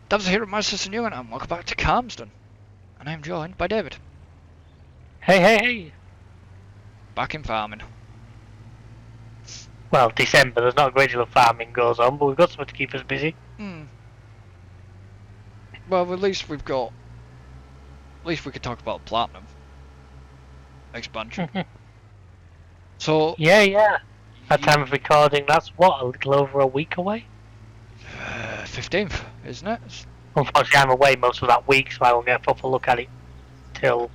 That was here at my sister Newman, and welcome back to Calmsden. And I'm joined by David. Hey, hey, hey! Back in farming. Well, December, there's not a great deal of farming goes on, but we've got something to keep us busy. Well, at least we've got... At least we can talk about Platinum expansion. So... Yeah. At time of recording, that's what, a little over a week away? 15th, isn't it? Unfortunately, I'm away most of that week, so I won't get a proper look at it till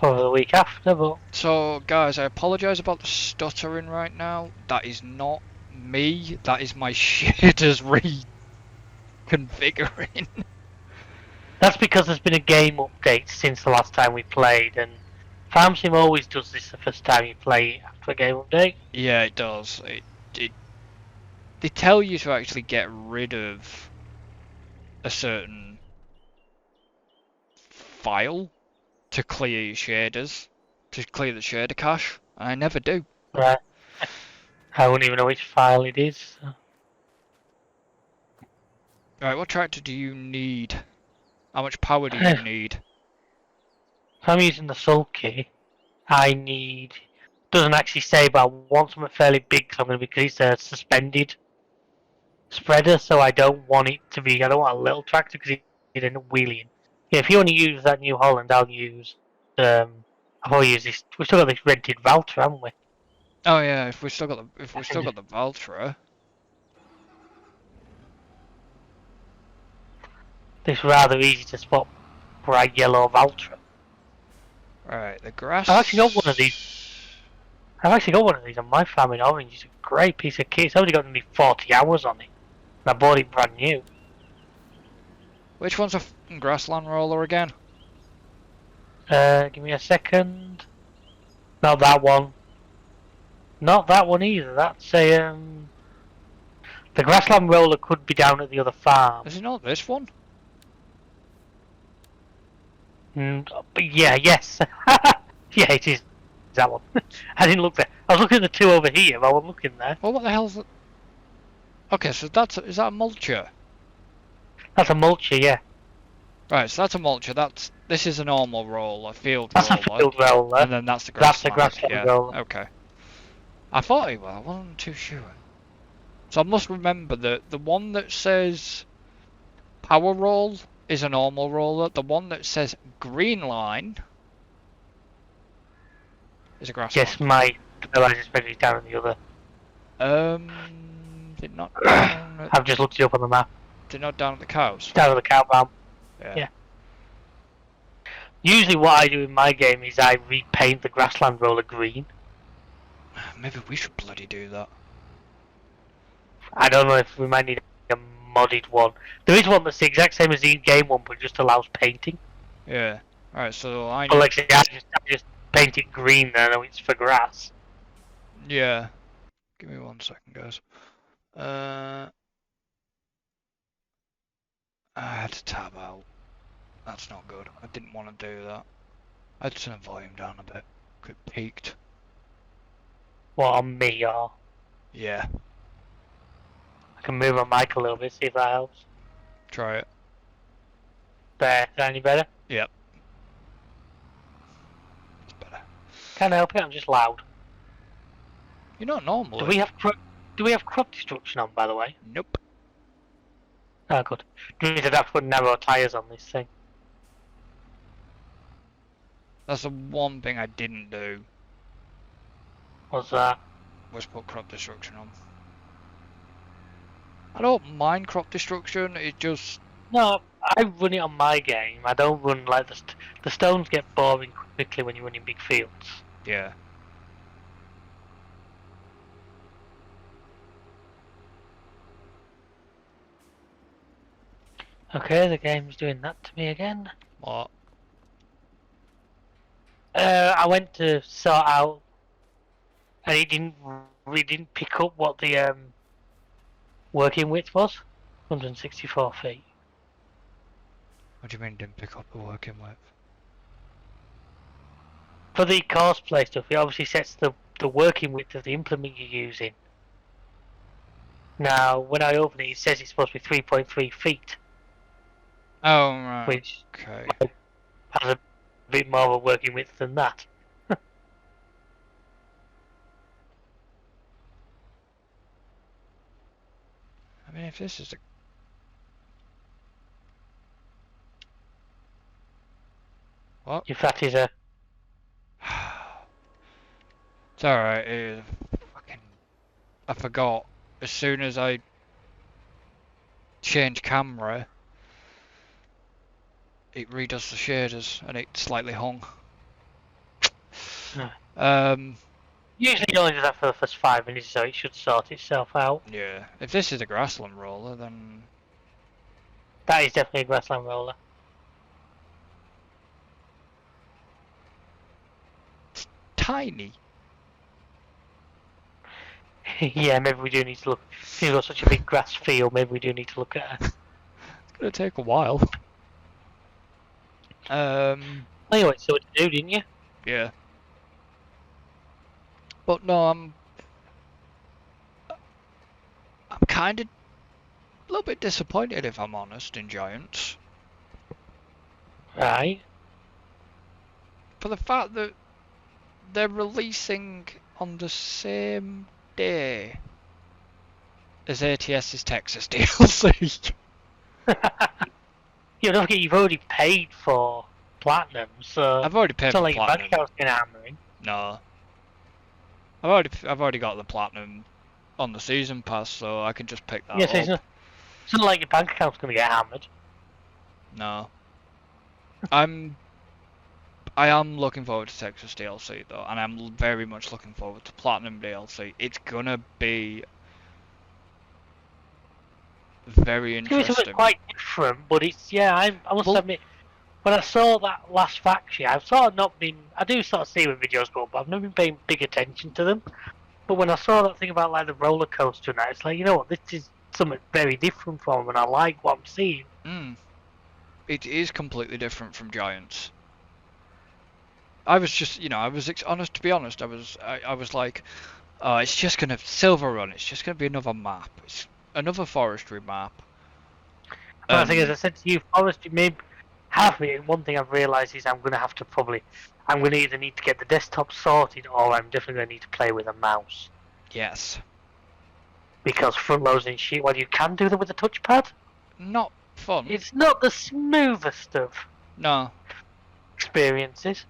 over the week after, but... So, guys, I apologise about the stuttering right now. That is not me. That is my shaders reconfiguring. That's because there's been a game update since the last time we played, and Farm Sim always does this the first time you play after a game update. Yeah, it does. They tell you to actually get rid of a certain file to clear your shaders, to clear the shader cache, and I never do. Right. I wouldn't even know which file it is. So. Right, what tractor do you need? How much power do you need? If I'm using the sulky, I need... Doesn't actually say, but I want something fairly big because I'm going to be, because it's a suspended spreader, so I don't want it to be, I don't want a little tractor because it end up wheeling. Yeah, if you want to use that New Holland, I'll use, I'll probably use this, we've still got this rented Valtra, haven't we? Oh yeah, if we still got the Valtra. This rather easy to spot bright yellow Valtra. Right, the grass. I've actually got one of these. I've actually got one of these on my farm in Orange. It's a great piece of kit. It's only got only 40 hours on it. And I bought it brand new. Which one's a grassland roller again? Give me a second. Not that one. Not that one either. That's a the grassland roller could be down at the other farm. Is it not this one? But yeah, yes. Yeah, it is that one. I didn't look there. I was looking at the two over here, but I wasn't looking there. Well, what the hell's that? Okay, so is that a mulcher? That's a mulcher, yeah. Right, so that's a mulcher. This is a normal roller, field That's roller. a field roller. And then that's the grassland. That's the grassland roller. Okay. I thought it was. I wasn't too sure. So I must remember that the one that says power roll is a normal roller. The one that says green line is a grassland. Yes, my fertilizer spreader is down on the other. Did not down I've just looked it up on the map. Did not down at the cows. Down at the cow farm. Yeah. Usually what I do in my game is I repaint the grassland roller green. Maybe we should bloody do that. I don't know if we might need a modded one. There is one that's the exact same as the game one, but just allows painting. Yeah. Alright, so I But like I just paint it green there, I know it's for grass. Yeah. Give me 1 second, guys. I had to tab out. That's not good. I didn't want to do that. I had to turn the volume down a bit. It peaked. What, on me, or... Yeah. I can move my mic a little bit, see if that helps. Try it. There, is that any better? Yep. It's better. Can't help it, I'm just loud. You're not normal. Do we have crop destruction on, by the way? Nope. Oh, good. Do we have to put narrow tyres on this thing? That's the one thing I didn't do. What's that? Was put crop destruction on. I don't mind crop destruction, it just... No, I run it on my game. I don't run like the stones get boring quickly when you run in big fields. Yeah. Okay, the game's doing that to me again. What? I went to sort out, and we didn't pick up what the working width was. 164 feet. What do you mean didn't pick up the working width? For the cosplay stuff, it obviously sets the working width of the implement you're using. Now, when I open it, it says it's supposed to be 3.3 feet. Oh, right. which Okay. has a bit more of a working width than that. I mean, if this is a... What? If that is a It's alright. Fucking... I forgot. As soon as I change camera, it redoes the shaders and it slightly hung. Um, usually you only do that for the first 5 minutes, so it should sort itself out. yeah. If this is a grassland roller, then That is definitely a grassland roller. tiny. Yeah, maybe we do need to look. If you've got such a big grass field, maybe we do need to look at it. It's gonna take a while. Anyway, so what did you do, didn't you? Yeah. But no, I'm kind of a little bit disappointed, if I'm honest, in Giants. Right. For the fact that they're releasing on the same day as ATS's Texas DLC. Yeah, don't forget you've already paid for platinum, so I've already paid it's not for like your bank platinum. account's gonna hammer in. No. I've already got the platinum on the season pass, so I can just pick that Yeah, so up. it's not like your bank account's gonna get hammered. No. I am looking forward to Texas DLC though, and I'm very much looking forward to Platinum DLC. It's gonna be very It's gonna be something interesting. quite different, but it's I must Well, admit, when I saw that last factory, I've sort of not been. I do sort of see when videos go up, but I've never been paying big attention to them. But when I saw that thing about like the roller coaster and that, it's like, you know what, this is something very different from them, and I like what I'm seeing. it is completely different from Giants. I was just, honest. To be honest, I was like, oh, it's just gonna Silver Run. It's just gonna be another map. It's another forestry map. And I think, as I said to you, forestry, maybe half of it. One thing I've realised is I'm gonna have to I'm gonna either need to get the desktop sorted, or I'm definitely gonna need to play with a mouse. Yes. Because front loads and shit, while you can do them with a touchpad, Not fun. it's not the smoothest of No, experiences.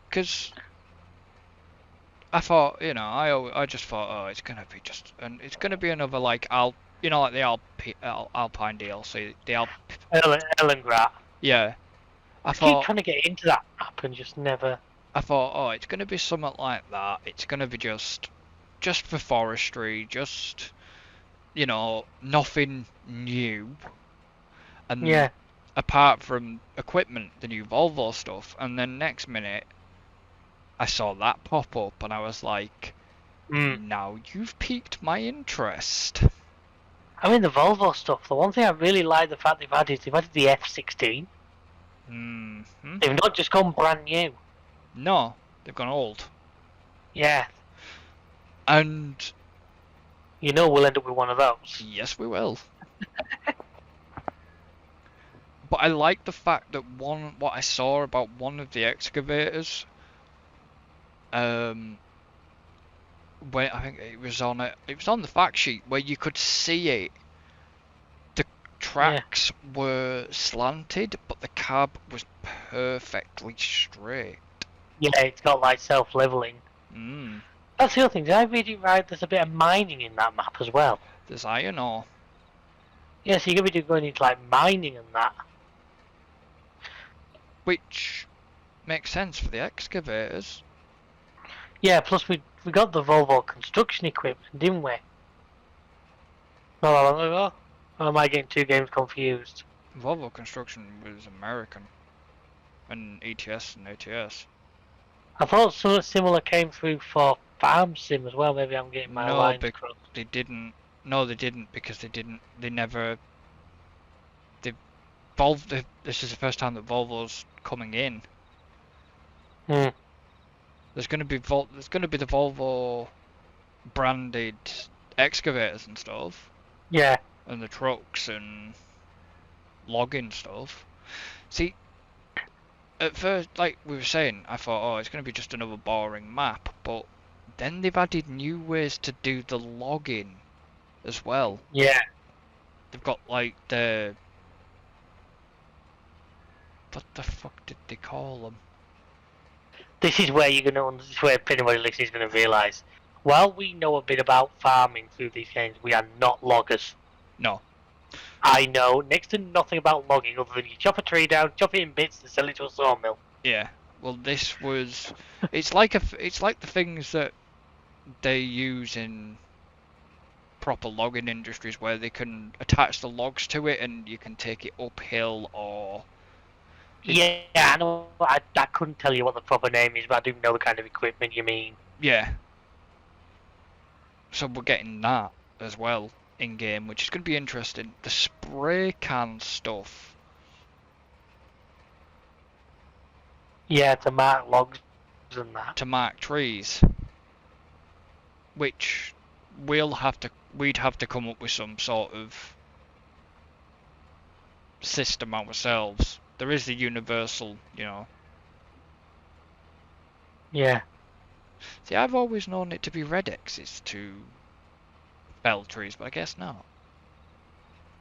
because I thought, I just thought, oh, it's gonna be it's gonna be another like like the Alpine DLC, Ellengrat. yeah. I I keep thought, trying to get into that map and just never. oh, it's gonna be something like that. It's gonna be just for forestry, just nothing new, and Yeah. apart from equipment, the new Volvo stuff. And then next minute, I saw that pop up, and I was like, now you've piqued my interest. I mean, the Volvo stuff, the one thing I really like the fact they've added the F16. Mm-hmm. They've not just gone brand new. No, they've gone old. Yeah. And We'll end up with one of those. yes, we will. But I like the fact that what I saw about one of the excavators, when I think it was on the fact sheet where you could see it. The tracks were slanted, but the cab was perfectly straight. Yeah, it's got like self-leveling. That's the other thing. Did I read it right? There's a bit of mining in that map as well. There's iron ore. Yeah, so you're going to be going into like mining and that. Which makes sense for the excavators. Yeah, plus we got the Volvo construction equipment, didn't we? Not that long ago. Or am I getting two games confused? Volvo Construction was American. And ETS and ATS. I thought something similar came through for Farm Sim as well. Maybe I'm getting my lines crossed. They didn't. No, they didn't, because they never. This is the first time that Volvo's coming in. There's gonna be the Volvo branded excavators and stuff. Yeah. And the trucks and logging stuff. See, at first, like we were saying, I thought, oh, it's going to be just another boring map, but then they've added new ways to do the logging as well. Yeah. They've got like the... What the fuck did they call them? This is where this is where pretty much listeners going to realise. While we know a bit about farming through these games, we are not loggers. No. I know next to nothing about logging other than you chop a tree down, chop it in bits, and sell it to a sawmill. Yeah. Well, this was... It's like the things that they use in proper logging industries where they can attach the logs to it and you can take it uphill or... Yeah, I know. I couldn't tell you what the proper name is, but I do know the kind of equipment you mean. Yeah. So we're getting that as well in game, which is going to be interesting. The spray can stuff. Yeah, to mark logs and that. To mark trees, which we'd have to come up with some sort of system ourselves. There is the universal, you know. Yeah. See, I've always known it to be red X's to fell trees, but I guess not.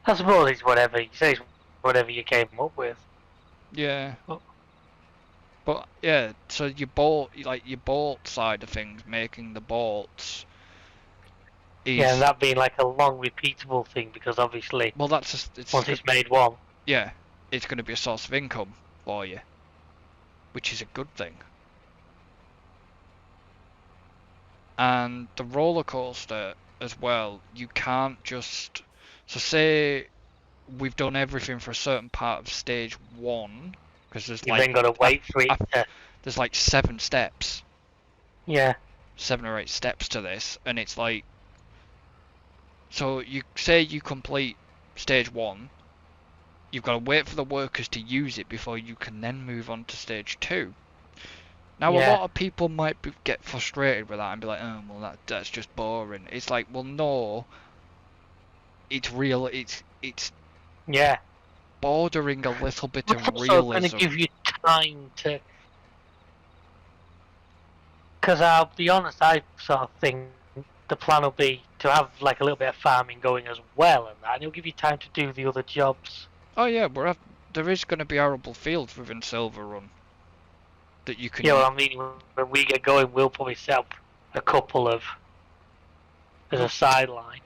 I suppose it's whatever you say, it's whatever you came up with. Yeah. Oh. But yeah, so your bolt side of things, making the bolts. Yeah, and that being like a long repeatable thing because obviously well, that's just, once it's made one. Yeah, it's going to be a source of income for you, which is a good thing. And the roller coaster as well, you can't just... So say we've done everything for a certain part of stage 1, because there's You've then got to wait for it to... There's like 7 steps. Yeah. 7 or 8 steps to this, and it's like... So you say you complete stage 1, you've got to wait for the workers to use it before you can then move on to stage 2. Now, a lot of people might get frustrated with that and be like, oh, well, that's just boring. It's like, well, no. It's real. It's yeah, bordering a little bit but of also realism. going to give you time to... Because I'll be honest, I sort of think the plan will be to have like a little bit of farming going as well, and it'll give you time to do the other jobs. Oh yeah, there is going to be arable fields within Silver Run that you can. Yeah, well, I mean, when we get going, we'll probably set up a couple of as a sideline.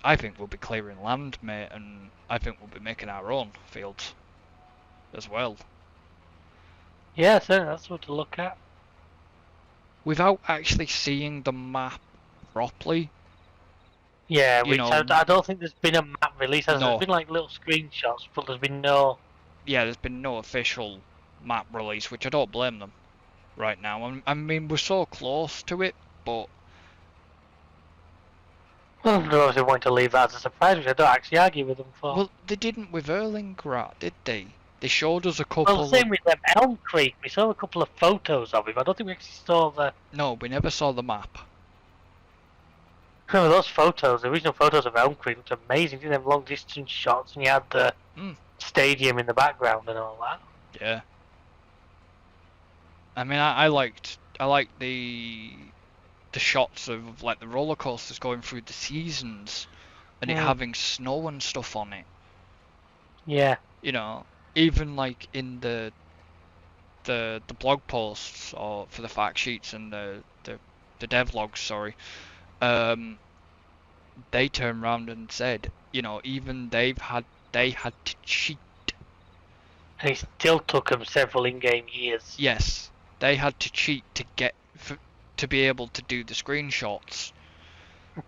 I think we'll be clearing land, mate, and I think we'll be making our own fields as well. Yeah, so that's what to look at. Without actually seeing the map properly. Yeah, I don't think there's been a map release. There's been like little screenshots, but there's been no... Yeah, there's been no official map release, which I don't blame them right now. I mean, we're so close to it, but... Well, they're obviously wanting to leave that as a surprise, which I don't actually argue with them for. Well, they didn't with Erlingrad, did they? They showed us a couple. Well, same with Elm Creek. We saw a couple of photos of it, but I don't think we actually saw the... No, we never saw the map. Remember those photos, the original photos of Elm Creek looked amazing. Didn't have long distance shots, and you had the stadium in the background and all that. Yeah. I mean, I liked the shots of like the roller coasters going through the seasons, and it having snow and stuff on it. Yeah. You know, even like in the blog posts or for the fact sheets and the devlogs, sorry. They turned around and said, you know, even they had to cheat. And it still took them several in-game years. Yes, they had to cheat to to be able to do the screenshots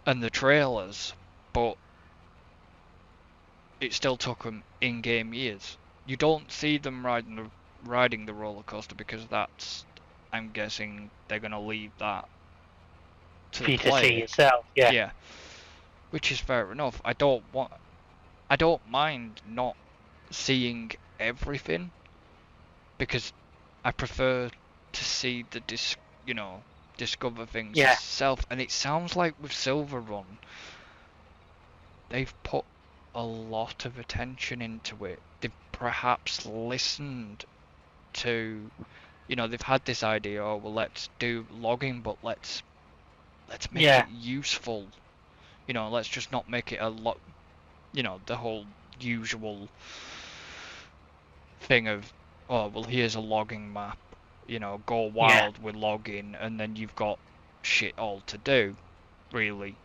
and the trailers, but it still took them in-game years. You don't see them riding the roller coaster because that's, I'm guessing they're gonna leave that to the player. see yourself, yeah. Yeah. Which is fair enough. I don't mind not seeing everything because I prefer to see the discover things yourself. And it sounds like with Silver Run, they've put a lot of attention into it. They've perhaps listened to, they've had this idea, oh well, let's do logging, but let's make Yeah. it useful. Let's just not make it a lot, the whole usual thing of, oh well, here's a logging map, go Yeah. wild with logging, and then you've got shit all to do, really.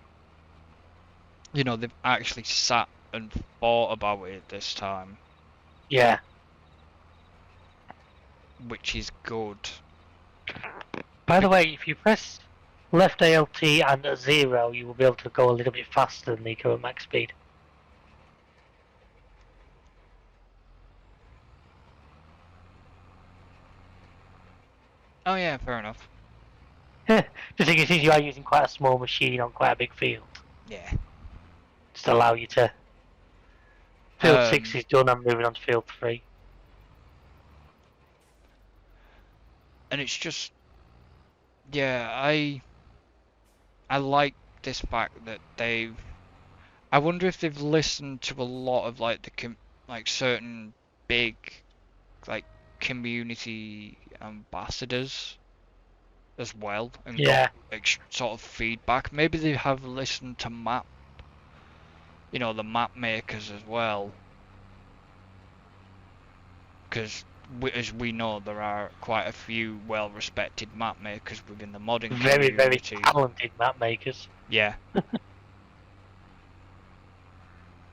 They've actually sat and thought about it this time, Yeah. which is good. By the way, if you press left ALT and a 0, you will be able to go a little bit faster than the current max speed. Oh yeah, fair enough. Just because you are using quite a small machine on quite a big field. Yeah. Just allow you to... Field 6 is done, I'm moving on to field 3. And it's just, yeah, I like this fact that I wonder if they've listened to a lot of like certain big like community ambassadors as well, and got Yeah. sort of feedback. Maybe they have listened to the map makers as well, because as we know, there are quite a few well-respected map makers within the modding Very, very community. talented map makers. Yeah.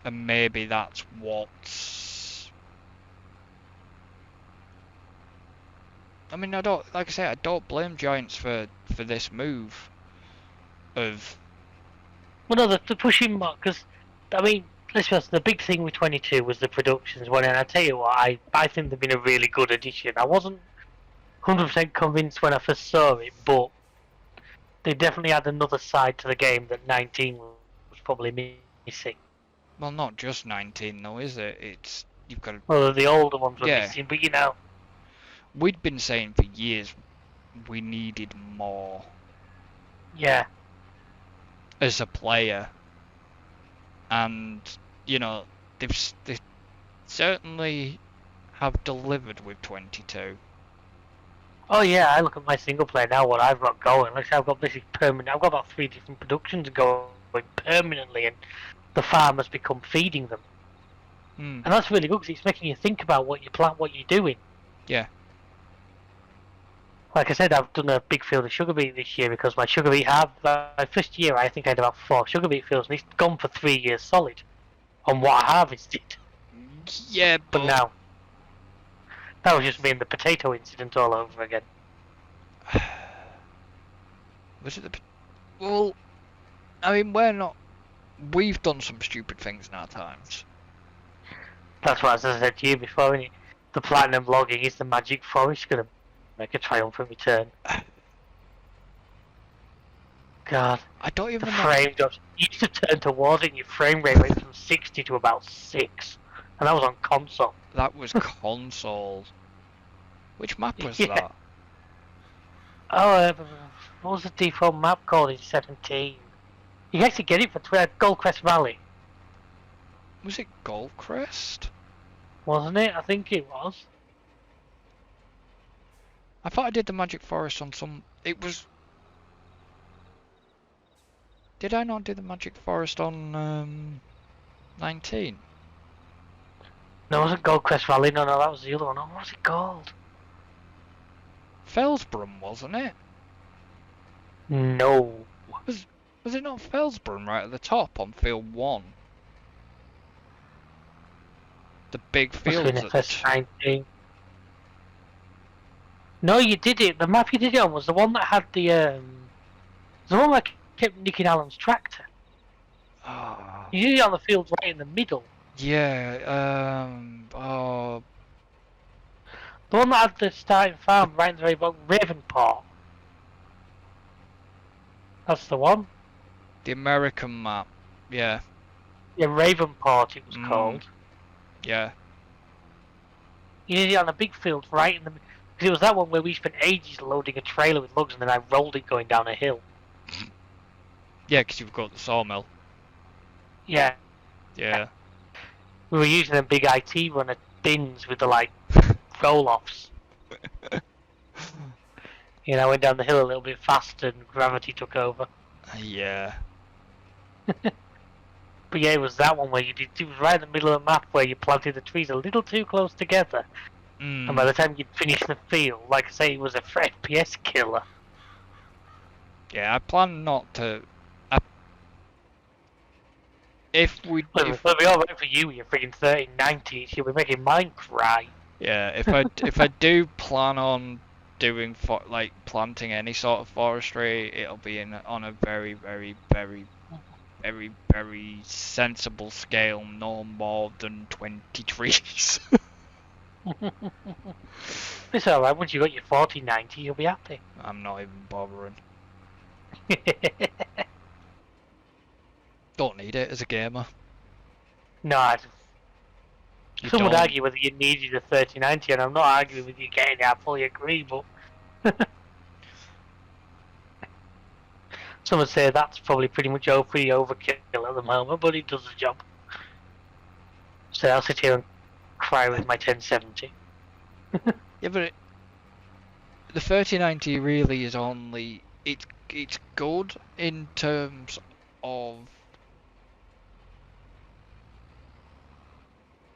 And maybe that's what's... I mean, like I say, I don't blame Giants for this move of... Well, no, the pushing mark, because, I mean, let's be honest, the big thing with 22 was the productions one, and I tell you what, I think they've been a really good addition. I wasn't 100% convinced when I first saw it, but they definitely had another side to the game that 19 was probably missing. Well, not just 19 though, is it? It's... You've got to... Well, the older ones were Yeah. missing, but you know... We'd been saying for years we needed more Yeah. as a player. And, they certainly have delivered with 22. Oh yeah, I look at my single player now, what I've got going. Like I say, I've got basically permanent. I've got about 3 different productions going permanently, and the farmers become feeding them. And that's really good because it's making you think about what you plant, what you're doing. Yeah. Like I said, I've done a big field of sugar beet this year because my sugar beet my first year I think I had about 4 sugar beet fields, and it's gone for 3 years solid on what I harvested. Yeah, But now, that was just me and the potato incident all over again. Was it the... Well, I mean, we've done some stupid things in our times. That's what I said to you before, innit? The platinum logging is the magic forest going to make a triumphant return. God. I don't even know. Frame drops. You used to turn towards it and your frame rate went from 60 to about 6. And that was on console. That was console. Which map was that? Oh, what was the default map called in 17? You can actually get it for Goldcrest Valley. Was it Goldcrest? Wasn't it? I think it was. I thought I did the Magic Forest on some... It was... Did I not do the Magic Forest on 19? No, it wasn't Goldcrest Valley. No, that was the other one. Oh, what was it called? Fellsborough, wasn't it? No. Was it not Fellsborough right at the top on field 1? The big fields at the 19. No, you did it. The map you did it on was the one that had the one that kept nicking Alan's tractor. Oh. You did it on the field right in the middle. Yeah, The one that had the starting farm right in the very bottom, Ravenport. That's the one. the American map. Yeah. Yeah, Ravenport it was called. Yeah. You did it on a big field right in the... Because it was that one where we spent ages loading a trailer with logs and then I rolled it going down a hill. Yeah, because you've got the sawmill. Yeah. Yeah. We were using them big IT runner bins with the like roll-offs. You know, I went down the hill a little bit faster and gravity took over. Yeah. But yeah, it was that one where it was right in the middle of the map where you planted the trees a little too close together. And by the time you'd finish the field, like I say, it was a FPS killer. Yeah, I plan not to. If we, Well, it'll be alright for you, you're freaking 3090s, you'll be making mine cry. yeah, if I do plan on doing like planting any sort of forestry, it'll be on a very, very, very, very, very sensible scale, no more than 20 trees. It's alright, once you've got your 4090, you'll be happy. I'm not even bothering. Don't need it as a gamer. No, You some would don't. argue whether you needed a 3090, and I'm not arguing with you getting it, I fully agree, but some would say that's probably pretty much overkill at the moment, but it does the job. So I'll sit here and cry with my 1070. Yeah, but the 3090 really is only it's good in terms of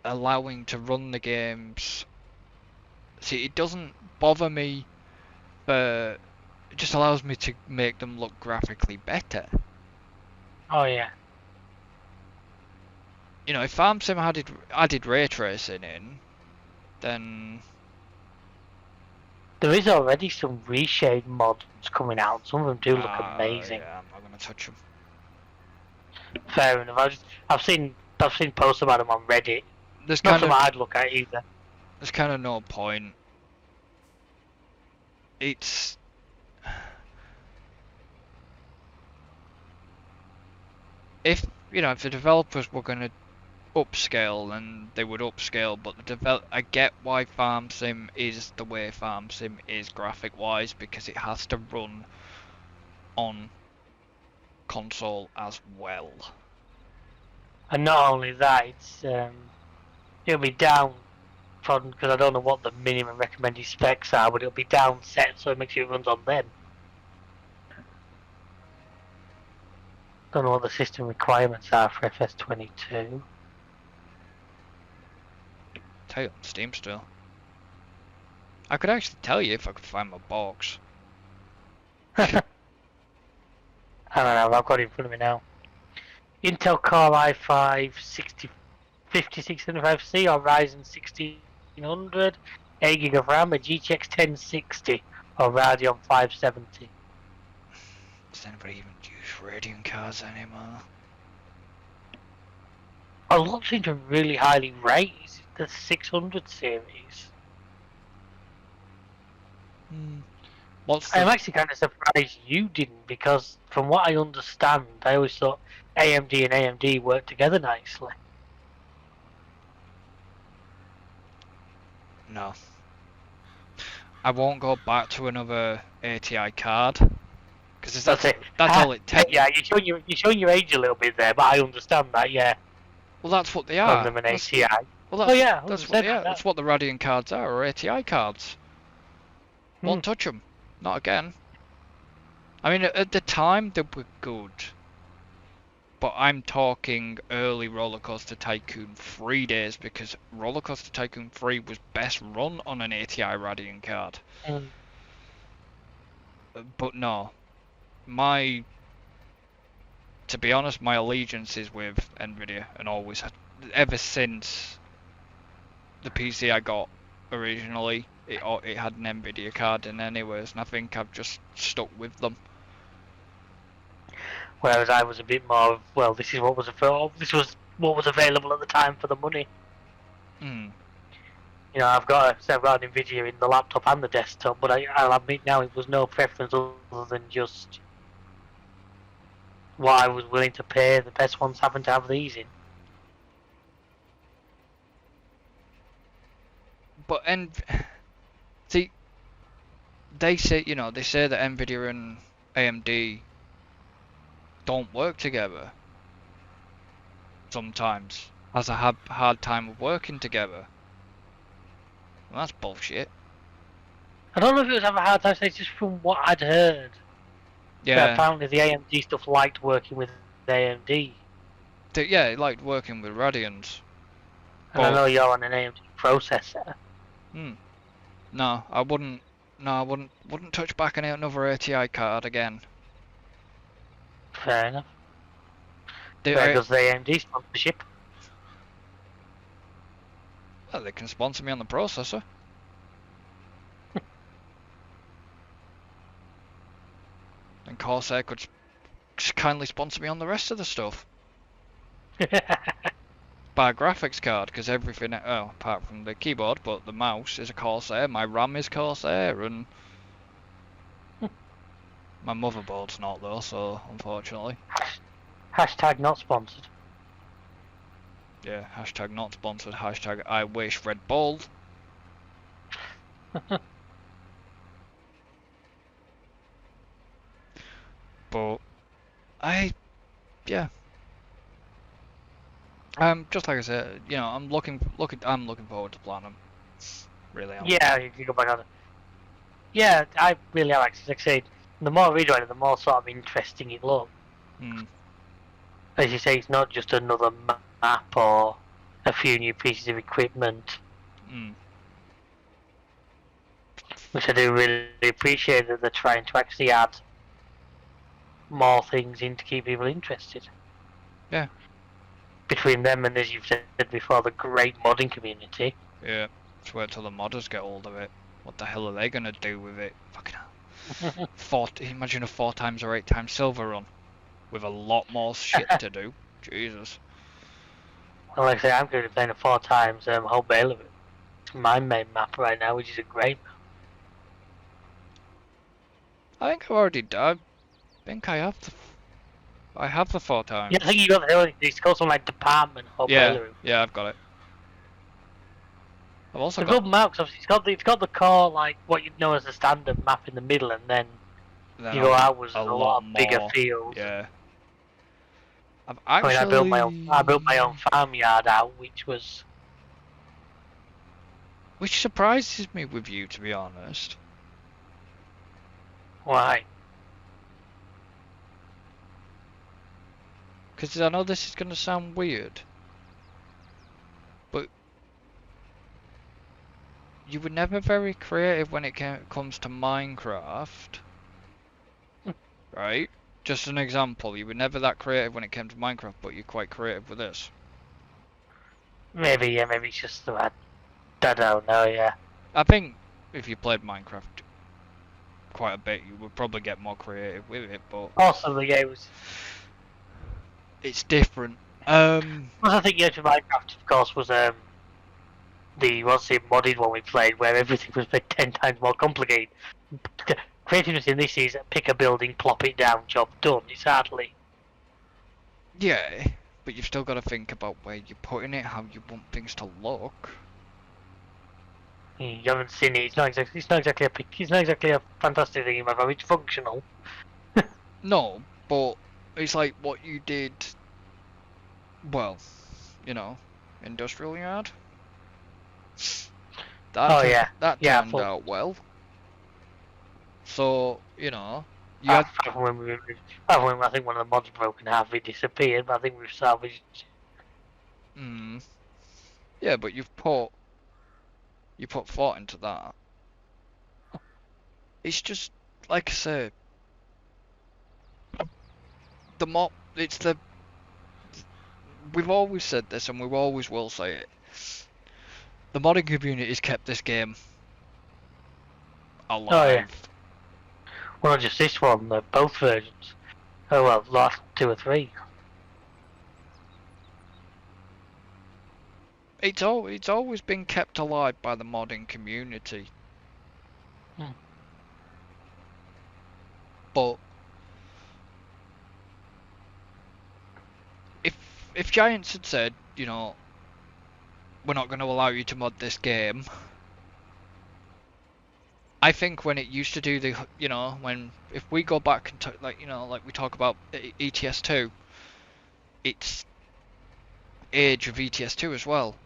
allowing to run the games. See, it doesn't bother me, but it just allows me to make them look graphically better. Oh yeah. You know, if Farm Sim added ray tracing in, then There is already some reshade mods coming out. Some of them do look amazing. yeah, I'm not gonna touch them. Fair enough. I've seen posts about them on Reddit. There's Not kind something of I'd look at either. there's kind of no point. It's if if the developers were gonna upscale, then they would upscale. But I get why Farm Sim is the way Farm Sim is graphic wise, because it has to run on console as well. And not only that, it'll be down from, because I don't know what the minimum recommended specs are, but it'll be down set so it makes sure it runs on them. Don't know what the system requirements are for FS22. Tell you on Steam still. I could actually tell you if I could find my box. I don't know, I've got it in front of me now. Intel Core i5 5675C or Ryzen 1600, 8GB of RAM, a GTX 1060 or Radeon 570. Does anybody even use Radeon cards anymore? A lot seem to really highly rate the 600 series. I'm actually kind of surprised you didn't, because from what I understand, I always thought AMD and AMD worked together nicely. No. I won't go back to another ATI card. Because that's all it takes. Yeah, you're showing your age a little bit there, but I understand that, yeah. Well, that's what they are. Them an ATI. Well, that's what they are. That's what the Radeon cards are, or ATI cards. Won't touch them. Not again. I mean, at the time, they were good. But I'm talking early Roller Coaster Tycoon 3 days, because Roller Coaster Tycoon 3 was best run on an ATI Radeon card. But no. To be honest, my allegiance is with Nvidia, and always ever since the PC I got originally, it had an Nvidia card in anyways, and I think I've just stuck with them. Whereas I was a bit more of, well, this was what was available at the time for the money. You know, I've got an Nvidia in the laptop and the desktop, but I'll admit now it was no preference other than just what I was willing to pay. The best ones happen to have these in. But see, they say that Nvidia and AMD don't work together sometimes. has a hard time of working together. Well, that's bullshit. I don't know if it was having a hard time, it's just from what I'd heard. That Yeah, apparently the AMD stuff liked working with AMD. yeah, he liked working with Radians. And I But, know you're on an AMD processor. no, I wouldn't. No, I wouldn't touch back on another ATI card again. Fair enough. They, There goes the AMD sponsorship. well, they can sponsor me on the processor. And Corsair could kindly sponsor me on the rest of the stuff. By a graphics card, because everything, oh, apart from the keyboard, but the mouse is a Corsair, my RAM is Corsair, and my motherboard's not though, so unfortunately. Hashtag not sponsored. Yeah, hashtag not sponsored, hashtag I wish Red Bull. But yeah. Just like I said, you know, I'm looking forward to Platinum. Really am. Yeah, you can go back on it. Yeah, I really am actually. Like I said, the more I read about it, the more sort of interesting it looks. As you say, it's not just another map or a few new pieces of equipment. Which I do really appreciate that they're trying to actually add more things in to keep people interested. Yeah. Between them and, as you've said before, the great modding community. Yeah. Just wait till the modders get hold of it. What the hell are they gonna do with it? Fucking hell. Imagine a 4 times or 8 times silver run. With a lot more shit to do. Jesus. Well, like I say, I'm currently playing it 4 times whole bale of it. It's my main map right now, which is a great map. I think I've already done. I think I have the 4 times. Yeah, I think you got the it's called something like Department or Bailery. Yeah, I've got it. I've also it's a good map, because it's got the core, like what you'd know as the standard map in the middle, and then you go outwards, there's a lot of bigger fields. Yeah. I mean, I built my own farmyard out, which surprises me with you, to be honest. Why? Because I know this is going to sound weird, but you were never very creative when it comes to Minecraft, right? Just an example, you were never that creative when it came to Minecraft, but you're quite creative with this. Maybe it's just that I don't know, yeah. I think if you played Minecraft quite a bit, you would probably get more creative with it, but... Possibly, yeah, it's different. I think, yeah, to Minecraft, of course, was the modded one we played, where everything was made 10 times more complicated. Creativeness in this is pick a building, plop it down, job done. It's hardly... Yeah, but you've still got to think about where you're putting it, how you want things to look. You haven't seen it. It's not exactly a fantastic thing in my family. It's functional. No, but it's like what you did. Well, you know, industrial yard. That turned out well. So you know, I think one of the mods broke in half. It disappeared, but I think we've salvaged. Yeah, but you put thought into that. It's just like I said. We've always said this, and we always will say it. The modding community has kept this game alive. Oh yeah. Well, not just this one, both versions. Oh well, last 2 or 3. It's always been kept alive by the modding community. But if Giants had said, you know, we're not going to allow you to mod this game, I think when it used to do the, you know, if we go back and like we talk about ETS2, it's age of ETS2 as well.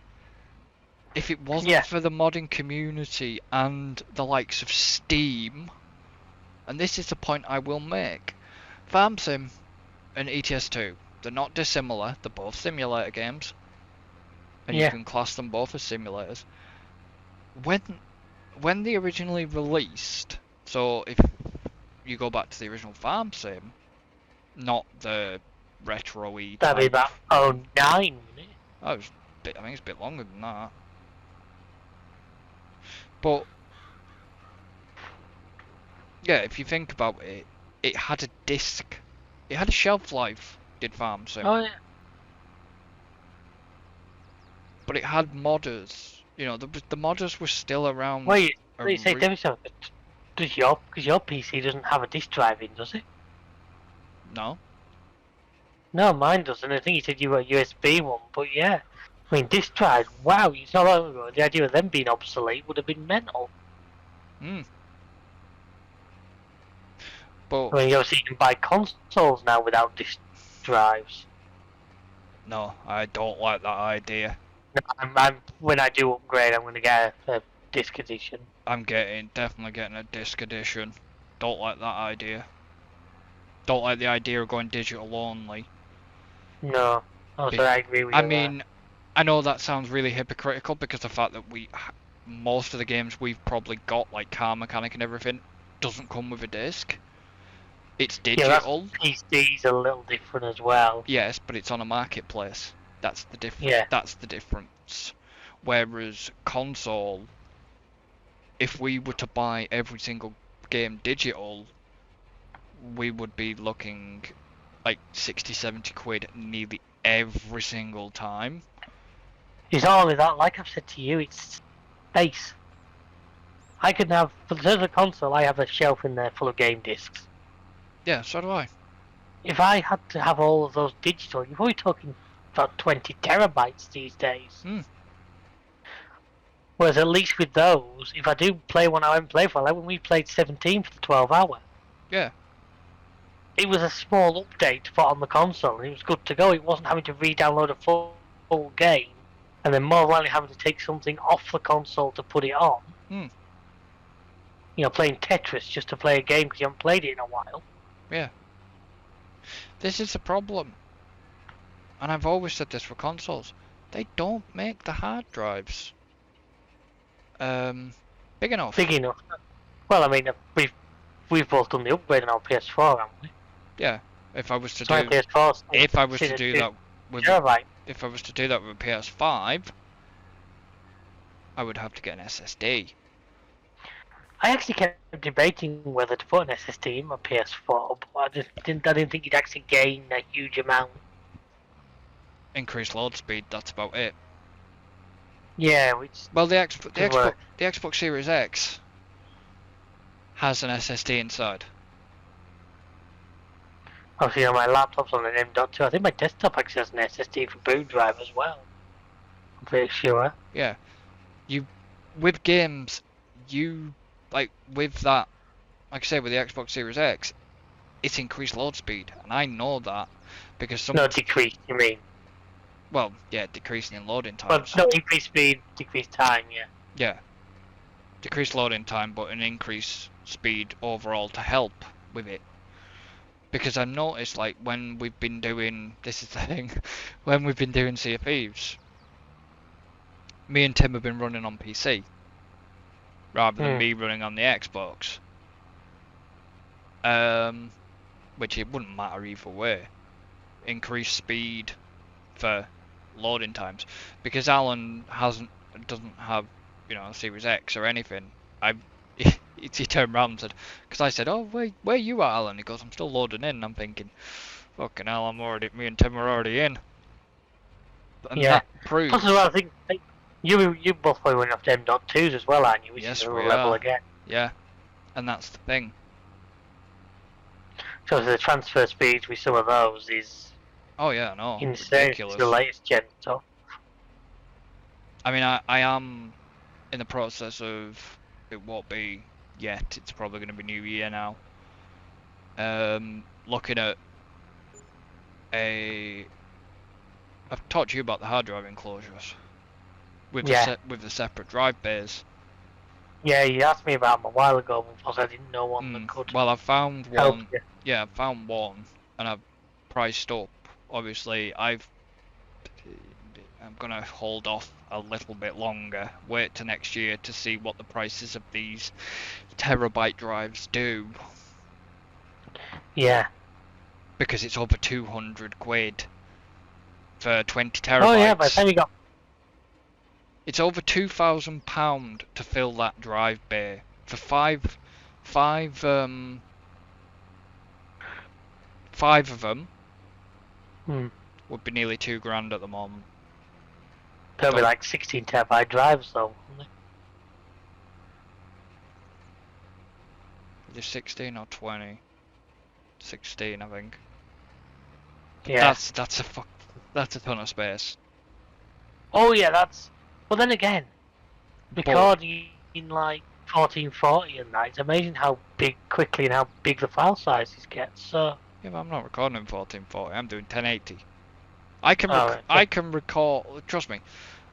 If it wasn't Yeah. for the modding community and the likes of Steam, and this is the point I will make, Farm Sim and ETS2, they're not dissimilar, they're both simulator games, and you Yeah. can class them both as simulators. When they originally released, so if you go back to the original Farm Sim, not the retro-y That'd be type. about 09, wouldn't it? Oh, I think it's a bit longer than that. But yeah, if you think about it, it had a disc. It had a shelf life, did Farm Sim. Oh, yeah. But it had modders. You know, the modders were still around. Wait, you say, David, because your PC doesn't have a disk drive in, does it? No. No, mine doesn't. I think you said you were a USB one, but yeah. I mean, disk drive, wow, it's not long ago. The idea of them being obsolete would have been mental. Hmm. I But mean, obviously you can buy consoles now without disk drives. no, I don't like that idea. No, when I do upgrade, I'm going to get a disc edition. I'm definitely getting a disc edition. Don't like that idea. Don't like the idea of going digital only. No, also I agree with I you there. mean, I know that sounds really hypocritical because the fact that most of the games we've probably got, like Car Mechanic and everything, doesn't come with a disc. It's Yeah, that's digital, PC's a little different as well. yes, but it's on a marketplace. That's the difference. Yeah. That's the difference. Whereas console, if we were to buy every single game digital, we would be looking like 60, 70 quid nearly every single time. It's not only that, like I've said to you, it's space. I could have, for the console, I have a shelf in there full of game discs. Yeah, so do I. If I had to have all of those digital, you're probably talking about 20 terabytes these days. Hmm. Whereas at least with those, if I do play one I haven't played for, like when we played 17 for the 12 hour, Yeah. it was a small update to put on the console and it was good to go. It wasn't having to re-download a full game and then more likely having to take something off the console to put it on. Hmm. You know, playing Tetris just to play a game because you haven't played it in a while. Yeah. This is the problem. And I've always said this for consoles. They don't make the hard drives big enough. Big enough. Well, I mean, we've both done the upgrade on our PS4, haven't we? Yeah. If I was to So my do PS4 if I was to do that with terabyte. if I was to do that with a PS5, I would have to get an SSD. I actually kept debating whether to put an SSD in my PS4, but I didn't think you'd actually gain a huge amount. Increased load speed, that's about it. Yeah, which Well, the could work. Xbox Series X has an SSD inside. Obviously, on my laptop's on an M.2. I think my desktop actually has an SSD for boot drive as well. I'm pretty sure. Yeah. With games, like with that, like I say, with the Xbox Series X, it's increased load speed, and I know that because No, decrease, you mean? well, yeah, decreasing in loading Well, times. not increase speed, decrease time, yeah. Yeah, decreased loading time, but an increased speed overall to help with it. Because I noticed, like, when we've been doing, this is the thing, when we've been doing Sea of Thieves, me and Tim have been running on PC, rather than me running on the Xbox. Which it wouldn't matter either way. Increased speed for loading times. Because Alan doesn't have, you know, a Series X or anything. He turned around and said, because I said, oh, where you at, Alan? He goes, I'm still loading in. And I'm thinking, fucking hell, me and Tim are already in. And Yeah. that proves. Plus, as well, I think you both probably went off to M.2s as well, aren't you? Which Yes, is we another level are. again. Yeah, and that's the thing. So the transfer speeds with some of those is Oh yeah, no, insane. ridiculous. It's the latest gen stuff. I mean, I am in the process of, it won't be yet, it's probably going to be New Year now, looking at a I've talked to you about the hard drive enclosures with Yeah. the separate drive bays. Yeah, you asked me about them a while ago because I didn't know one that could Well, I found help one. you. Yeah, I found one, and I've priced up. Obviously, I'm gonna hold off a little bit longer. Wait till next year to see what the prices of these terabyte drives do, Yeah. because it's over 200 quid for 20 Oh yeah, by the terabytes. time you got It's over £2,000 to fill that drive bay for five five of them would be nearly £2,000 at the moment. there'll be Don't like 16 terabyte drives though. Won't Is it 16 or 20? 16, I think. they? Yeah. That's a ton of space. Oh yeah, that's. But then again, But recording in like 1440 and that, it's amazing how big quickly and how big the file sizes get. So. yeah, but I'm not recording in 1440. I'm doing 1080. Alright. I can record. Trust me.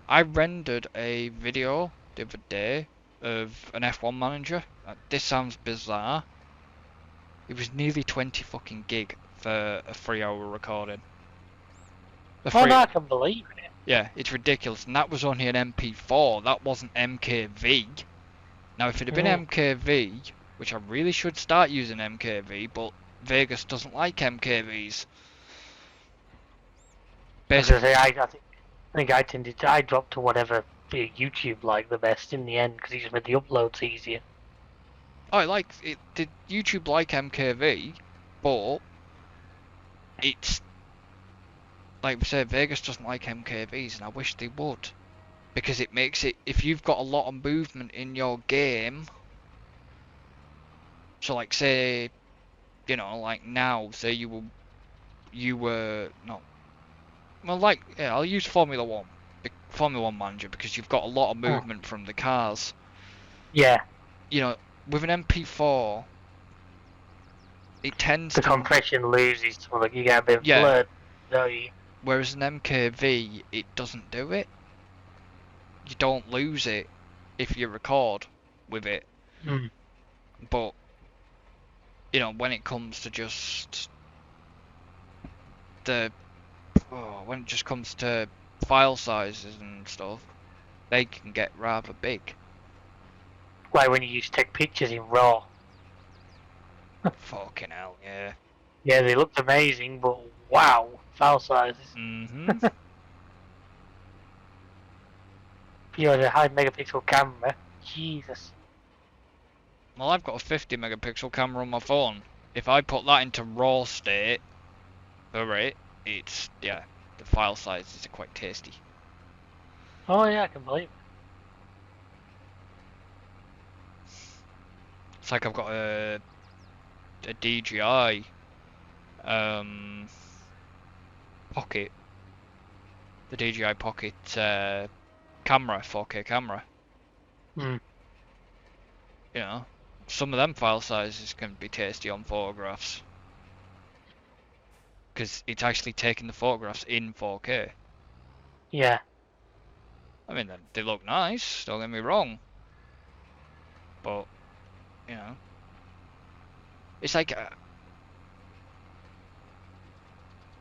I rendered a video the other day of an F1 manager. This sounds bizarre. It was nearly 20 fucking gig for a 3 hour recording. Oh no, I can believe it. Yeah, it's ridiculous, and that was only an MP4. That wasn't MKV. Now, if it had been MKV, which I really should start using MKV, but Vegas doesn't like MKVs. I was gonna Basically, say, I dropped to whatever YouTube liked the best in the end because he just made the uploads easier. did YouTube like MKV, but it's like we said, Vegas doesn't like MKVs, and I wish they would, because it makes it, if you've got a lot of movement in your game. So, like, say, like now, say you were not. Well, like, yeah, I'll use Formula One Manager, because you've got a lot of movement from the cars. Yeah. With an MP4, it tends The to, compression loses, so like you get a bit yeah. blurred, don't you? Whereas an MKV, it doesn't do it. You don't lose it if you record with it. But when it comes to just when it just comes to file sizes and stuff, they can get rather big. Like when you used to take pictures in RAW. Fucking hell, yeah. Yeah, they looked amazing, but wow, file sizes. If you had a high megapixel camera, Jesus. Well, I've got a 50 megapixel camera on my phone. If I put that into RAW state for it, the file sizes are quite tasty. Oh yeah, I can believe it. It's like I've got a DJI Pocket, the DJI Pocket camera, 4K camera. Some of them file sizes can be tasty on photographs, because it's actually taking the photographs in 4K. Yeah. I mean, they look nice, don't get me wrong, but it's like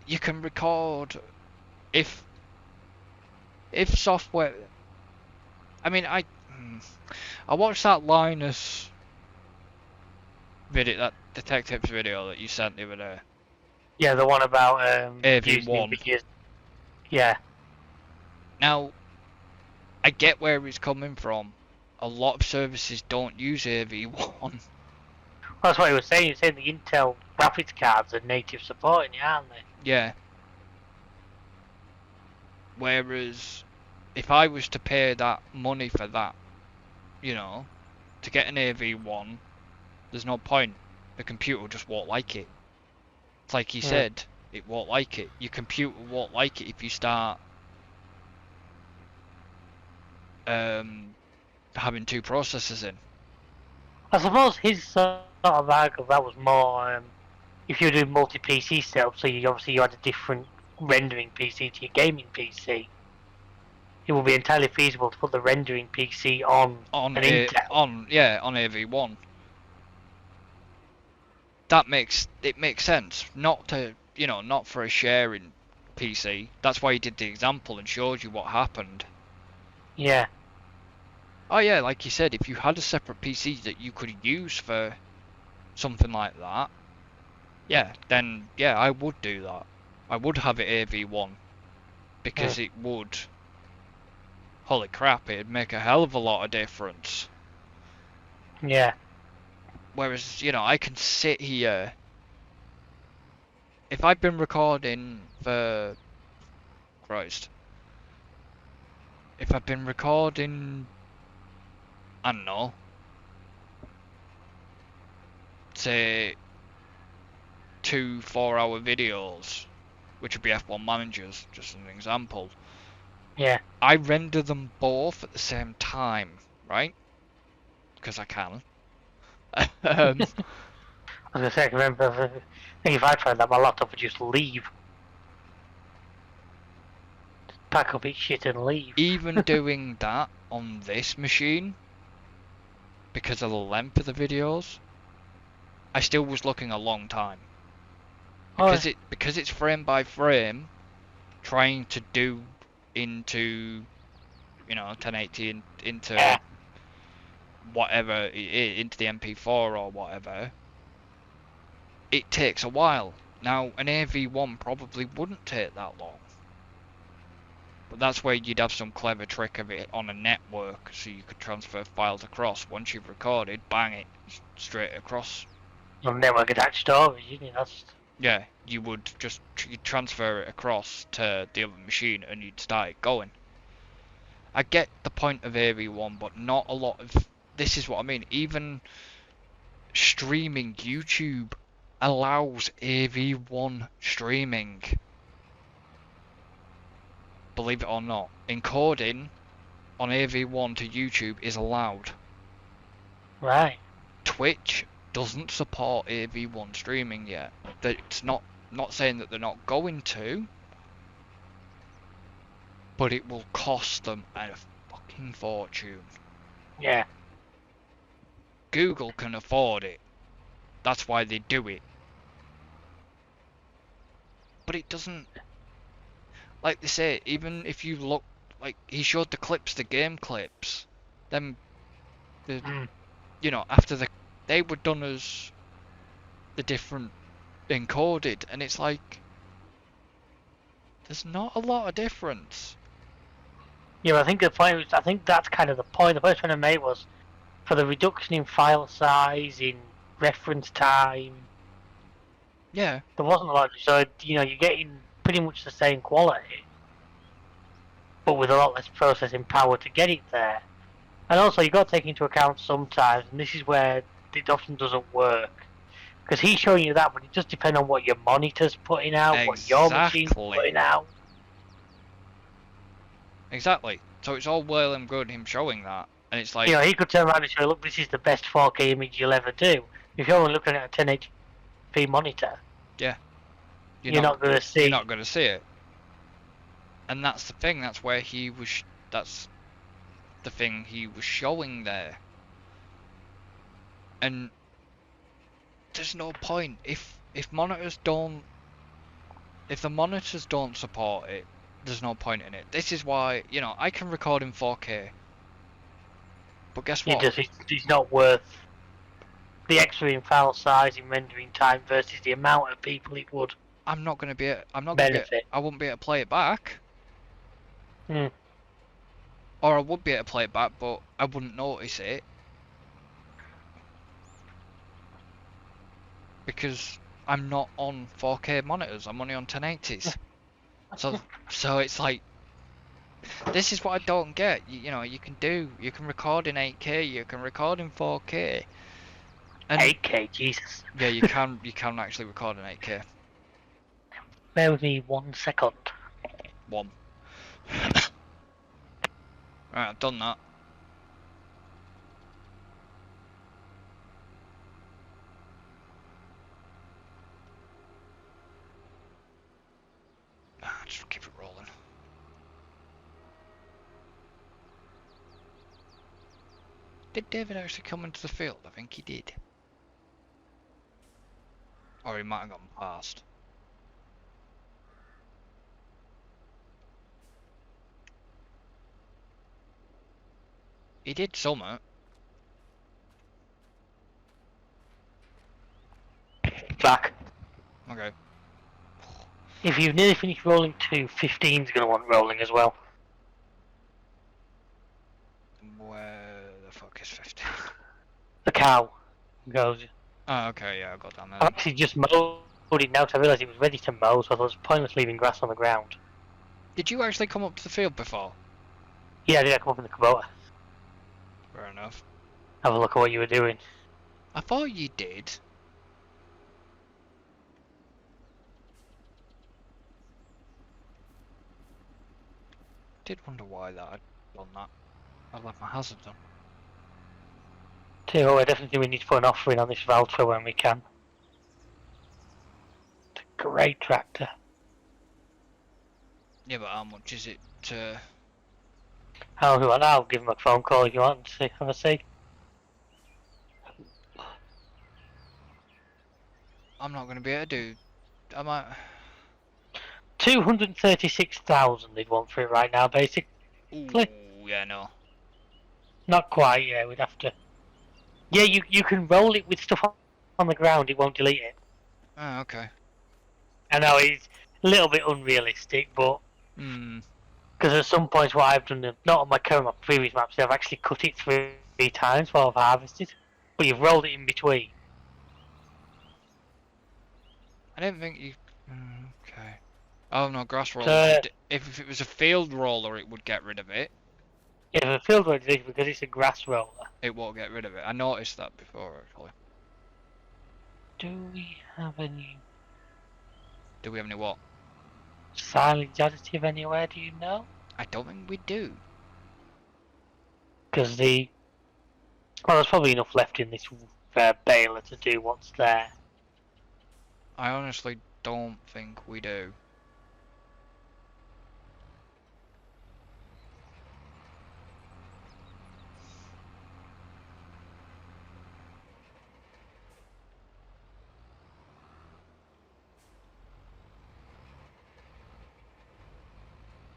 you can record if software. I mean, I watched that Linus video, that detective video that you sent the other day. Yeah, the one about AV1. Yeah. Now, I get where he's coming from. A lot of services don't use AV1. That's what he was saying. He was saying the Intel graphics cards are native supporting it, aren't they? Yeah. Whereas, if I was to pay that money for that, to get an AV1, there's no point. The computer just won't like it. It's like he said, it won't like it. Your computer won't like it if you start having two processors in. I suppose his sort of argument that was more if you do multi-PC setup, so you had a different rendering PC to your gaming PC, it will be entirely feasible to put the rendering PC on on an Intel. on AV1. It makes sense. Not to not for a sharing PC. That's why he did the example and showed you what happened. Yeah. Oh yeah, like you said, if you had a separate PC that you could use for something like that, yeah, then yeah, I would do that. I would have it AV1 because it would. Holy crap, it'd make a hell of a lot of difference. Yeah. Whereas, I can sit here. If I've been recording for Christ, if I've been recording, I don't know, say 2 4-hour videos, which would be F1 managers, just an example. Yeah. I render them both at the same time, right? Because I can. um, I was gonna say, I can remember. I think if I tried that, my laptop would just leave, pack up its shit and leave. even doing that on this machine, because of the length of the videos, I still was looking a long time. Oh, Because it's frame by frame, trying to do into 1080 into yeah. whatever into the MP4 or whatever, it takes a while. Now an AV1 probably wouldn't take that long. But that's where you'd have some clever trick of it on a network, so you could transfer files across. Once you've recorded, bang it straight across. Well, network attached storage, isn't it? That's Yeah, you would just transfer it across to the other machine and you'd start it going. I get the point of AV1, but not a lot of. This is what I mean. Even streaming YouTube allows AV1 streaming. Believe it or not, encoding on AV1 to YouTube is allowed. right. Twitch doesn't support AV1 streaming yet. That's not saying that they're not going to, but it will cost them a fucking fortune. Yeah. Google can afford it. That's why they do it. But it doesn't, like they say, even if you look, like he showed the clips, the game clips, then the after they were done as the different encoded, and it's like there's not a lot of difference. Yeah, but I think the point was, I think that's kind of the point. The point I was trying to make was for the reduction in file size, in reference time, Yeah, there wasn't a lot. So, you're getting pretty much the same quality, but with a lot less processing power to get it there. And also, you've got to take into account sometimes, and this is where it often doesn't work, because he's showing you that, but it just depends on what your monitor's putting out, what your machine's exactly. putting out. Exactly. So it's all well and good him showing that, and it's like, He could turn around and say, look, this is the best 4K image you'll ever do. If you're only looking at a 1080p monitor, yeah, you're not going to you're see. not going to see it. And that's the thing. That's where he was. That's the thing he was showing there. And there's no point if monitors don't. If the monitors don't support it, there's no point in it. This is why I can record in 4K. But guess what? It's not worth the extra in file size in rendering time versus the amount of people it would I'm not gonna be. I'm not gonna be. benefit. I wouldn't be able to play it back. Hmm. Or I would be able to play it back, but I wouldn't notice it because I'm not on 4K monitors. I'm only on 1080s. So it's like this is what I don't get. You can record in 8K, you can record in 4K, and 8K, Jesus. yeah, you can actually record in 8K. Bear with me 1 second. One. Right, I've done that. keep it rolling. Did David actually come into the field? I think he did. Or he might have gone past. He did summit. Back. Okay. If you've nearly finished rolling 2, 15's going to want rolling as well. Where the fuck is 50? The cow goes. Oh, okay, yeah, I got down there I've then. actually just mowed it now because I realised it was ready to mow, so I thought it was pointless leaving grass on the ground. Did you actually come up to the field before? Yeah, I did. I come up in the Kubota. Fair enough. Have a look at what you were doing. I thought you did. Did wonder why that I'd done that. I left my hazards on. Tell you what, I definitely think we need to put an offer in on this Valtra when we can. It's a great tractor. Yeah, but how much is it to... I'll give him a phone call if you want to see, have a see. I'm not going to be able to do... I might... 236,000 they'd want for it right now, basically. Ooh, yeah, no. Not quite, yeah, we'd have to. Yeah, you can roll it with stuff on the ground, it won't delete it. Oh, okay. I know it's a little bit unrealistic, but Hmm. because at some points what I've done, not on my current, my previous maps, I've actually cut it three times while I've harvested. But you've rolled it in between. I didn't think you... okay. Oh, no, grass roller. So, If it was a field roller, it would get rid of it. yeah, the field road is because it's a grass roller. It won't get rid of it. I noticed that before, actually. Do we have any Do we have any what? silage additive anywhere, do you know? I don't think we do. Because well, there's probably enough left in this baler to do what's there. I honestly don't think we do.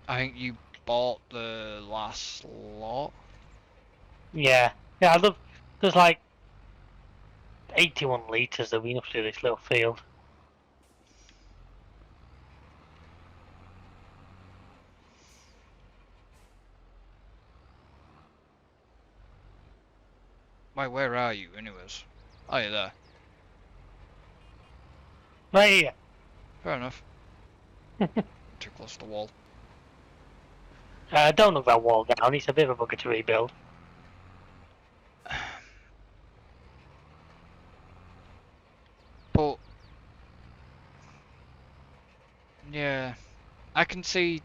I think you bought the last lot. Yeah, I love. There's like 81 litres. There'll be enough to do this little field. Wait, where are you, anyways? Oh, you're there. Right here. Fair enough. Too close to the wall. Don't knock that wall down. It's a bit of a bugger to rebuild. But yeah, I can see.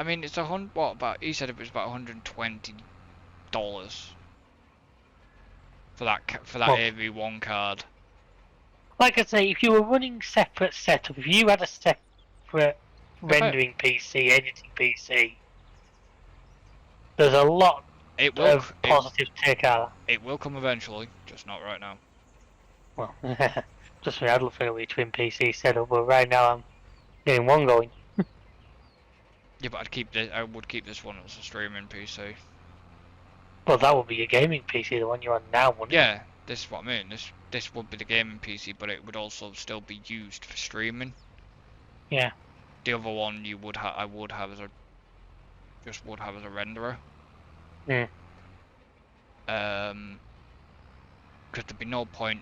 I mean, it's what about? He said it was about $120 for that Well, AV1 card. like I say, if you were running separate setup, if you had a separate rendering PC, editing PC, there's a lot of positives to take out. It will come eventually, just not right now. Well, just me, I'd love to know your twin PC setup, but right now I'm getting one going. Yeah, but I would keep this one as a streaming PC. Well, that would be your gaming PC, the one you're on now, wouldn't it? Yeah, this is what I mean. This would be the gaming PC, but it would also still be used for streaming. Yeah. The other one I would have as a renderer. Yeah. Because there'd be no point.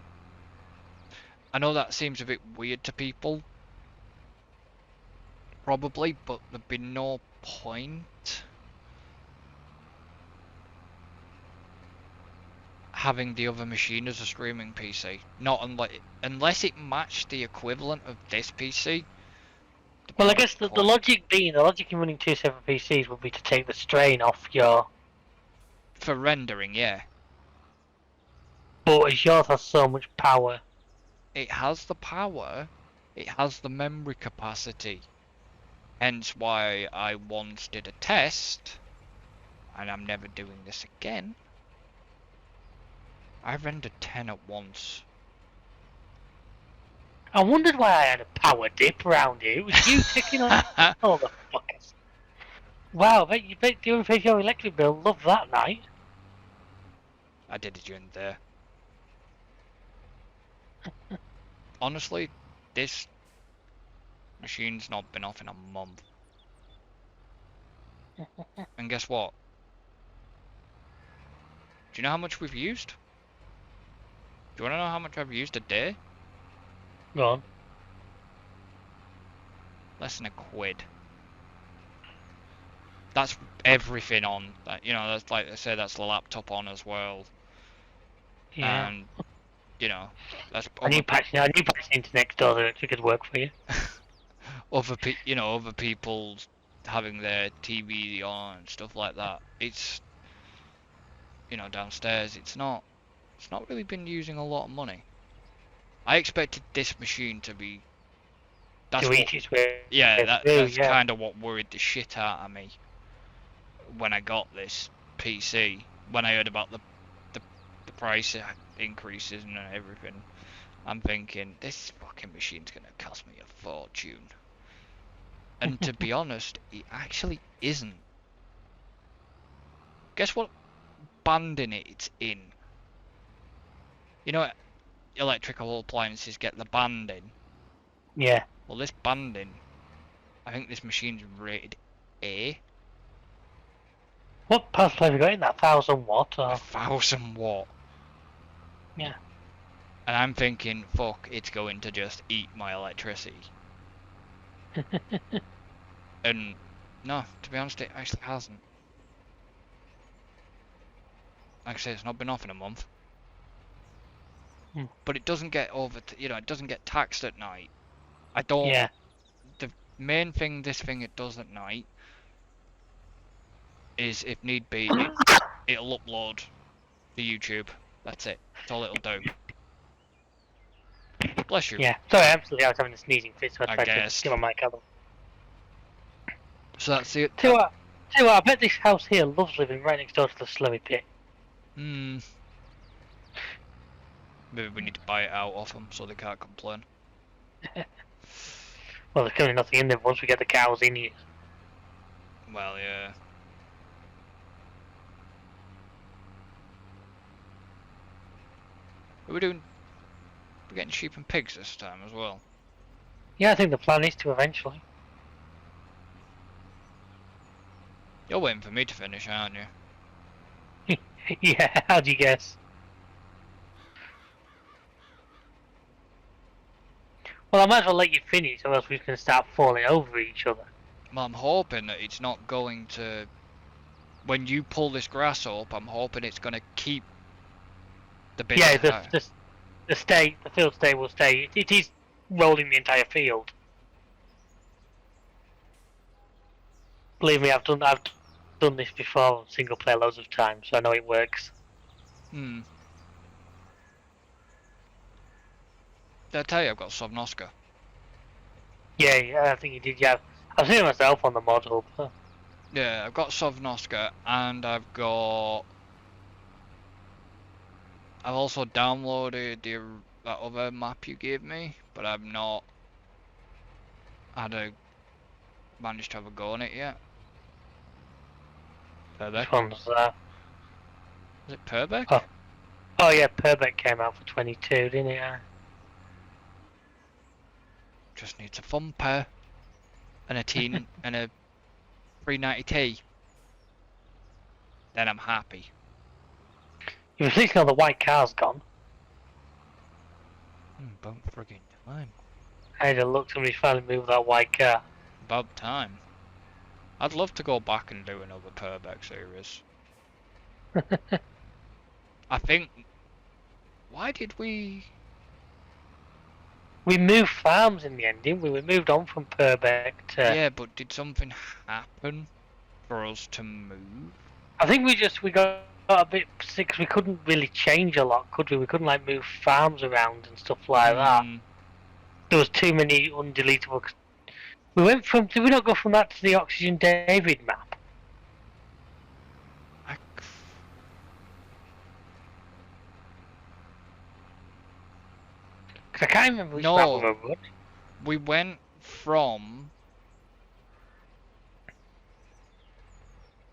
I know that seems a bit weird to people, probably, but there'd be no point having the other machine as a streaming PC. Not unless it matched the equivalent of this PC. Well, I guess the logic in running two separate PCs would be to take the strain off your. For rendering, yeah. But as yours has so much power. It has the power. It has the memory capacity. Hence why I once did a test, and I'm never doing this again. I rendered 10 at once. I wondered why I had a power dip around here. It was you taking on all the fuckers. Wow, you bet you pay your electric bill. Love that night. I did it during the day. Honestly, this machine's not been off in a month. And guess what? Do you know how much we've used? Do you want to know how much I've used a day? Go on. Less than £1. That's everything on. That, you know, that's like I say, that's the laptop on as well. Yeah. And you know, that's I need patching into next door so it could work for you. other people having their TV on and stuff like that. It's, you know, downstairs. It's not really been using a lot of money. I expected this machine to be. That's what. Yeah, that's kind of what worried the shit out of me when I got this PC. When I heard about the price increases and everything, I'm thinking this fucking machine's gonna cost me a fortune. And to be honest, it actually isn't. Guess what banding it's in? You know, electrical appliances get the banding. Yeah. Well, this banding, I think this machine's rated A. What power supply have you got in that? 1000 watt or? 1000 watt. Yeah. And I'm thinking, fuck, it's going to just eat my electricity. And no, to be honest, it actually hasn't. Like I say, it's not been off in a month. But it doesn't get it doesn't get taxed at night. I don't. Yeah. The main thing it does at night is, if need be, it'll upload to YouTube. That's it. That's all it'll do. Bless you. Yeah. Sorry, absolutely. I was having a sneezing fit, so I tried guessed. to give my mic cover. So that's it. Tell you what, I bet this house here loves living right next door to the slurry pit. Maybe we need to buy it out off them so they can't complain. Well, there's currently nothing in there once we get the cows in here. Well, yeah. We're getting sheep and pigs this time as well. Yeah, I think the plan is to eventually. You're waiting for me to finish, aren't you? Yeah, how'd you guess? Well, I might as well let you finish, or else we're going to start falling over each other. Well, I'm hoping that it's not going to. When you pull this grass up, I'm hoping it's going to keep the bit. Yeah, the field stay will stay. It is rolling the entire field. Believe me, I've done this before on single player loads of times, so I know it works. Did I tell you I've got Sovnoska? Yeah, I think you did. Yeah, I've seen it myself on the mod hub. Huh? Yeah, I've got Sovnoska, and I've also downloaded that other map you gave me, but I've not managed to have a go on it yet. Purbeck? Which one's that? Is it Purbeck? Oh yeah, Purbeck came out for 22, didn't it? Just needs a thumper and a teen and a 390T. Then I'm happy. You've at least got the white car's gone. About friggin' time. I had a look, somebody's finally moved that white car. About time. I'd love to go back and do another Purbeck series. I think. Why did we? We moved farms in the end, didn't we? We moved on from Purbeck to. Yeah, but did something happen for us to move? I think we got a bit sick 'cause we couldn't really change a lot, could we? We couldn't like move farms around and stuff like that. There was too many undeletable. We went from. Did we not go from that to the Oxygen David map? I, Because I can't remember which map we no, were on. we went from.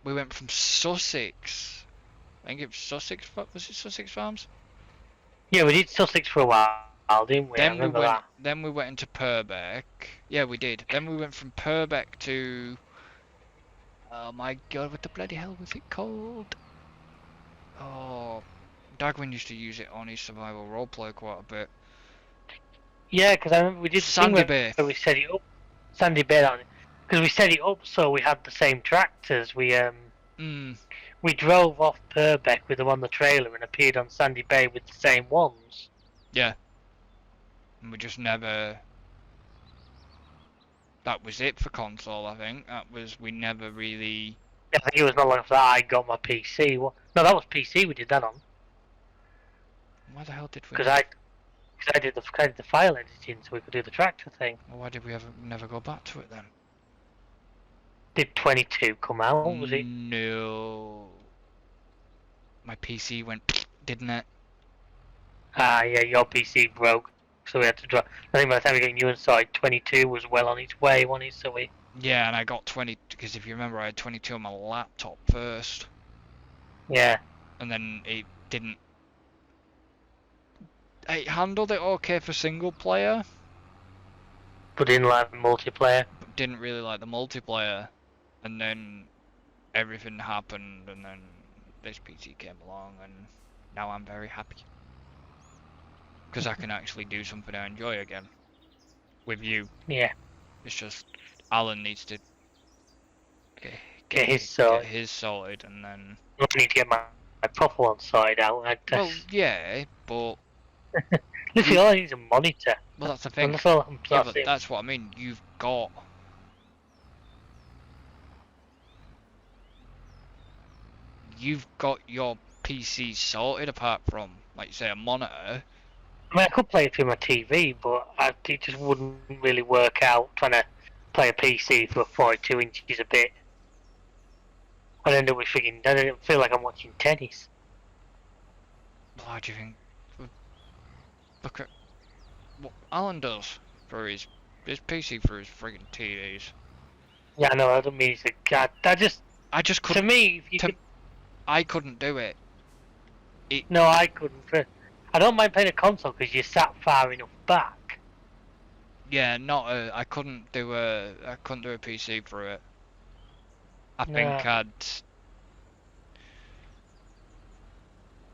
We went from Sussex. I think it was Sussex. Was it Sussex Farms? Yeah, we did Sussex for a while, didn't we? I Then we remember went. that. Then we went into Purbeck. Yeah, we did. Then we went from Purbeck to. Oh my god, what the bloody hell was it called? Oh, Dagwin used to use it on his survival roleplay quite a bit. Yeah, because I remember we did the thing Sandy where Bay. we set it up. Sandy Bay on it. Because we set it up so we had the same tractors. Mm, We drove off Purbeck with them on the trailer and appeared on Sandy Bay with the same ones. yeah. And we just never. That was it for console, I think. That was. We never really. I think it was not long after that I got my PC. No, that was PC we did that on. Why the hell did we Because never. I did the file editing so we could do the tractor thing. Well, why did we ever never go back to it then? Did 22 come out, was it? No. My PC went, didn't it? Ah, yeah, your PC broke. So we had to drop. I think by the time we got new inside, 22 was well on its way, wasn't it? So we. Yeah, and I got 20, because if you remember, I had 22 on my laptop first. Yeah. And then it didn't. It handled it okay for single player, But didn't like multiplayer. but didn't really like the multiplayer. And then everything happened, and then this PC came along, and now I'm very happy. Because I can actually do something I enjoy again. With you. Yeah. It's just, Alan needs to Get his sorted. get his sorted, and then. I need to get my proper one sorted out. Well, yeah, but. Literally, all I need is a monitor. Well, that's the thing. That's all. Yeah, but that's what I mean. You've got. You've got your PC sorted apart from, like, say, a monitor. I mean, I could play it through my TV, but it just wouldn't really work out trying to play a PC through a 42 inches a bit. I'd end up with freaking. I don't feel like I'm watching tennis. Well, how do you think? Look at what Alan does for his PC for his friggin' TVs. Yeah, I know. I don't mean it's a god. I just To couldn't. me, if you could, I couldn't do it. no, I couldn't. I don't mind playing a console because you sat far enough back. Yeah, not a. I couldn't do a. I couldn't do a PC for it. I think I'd.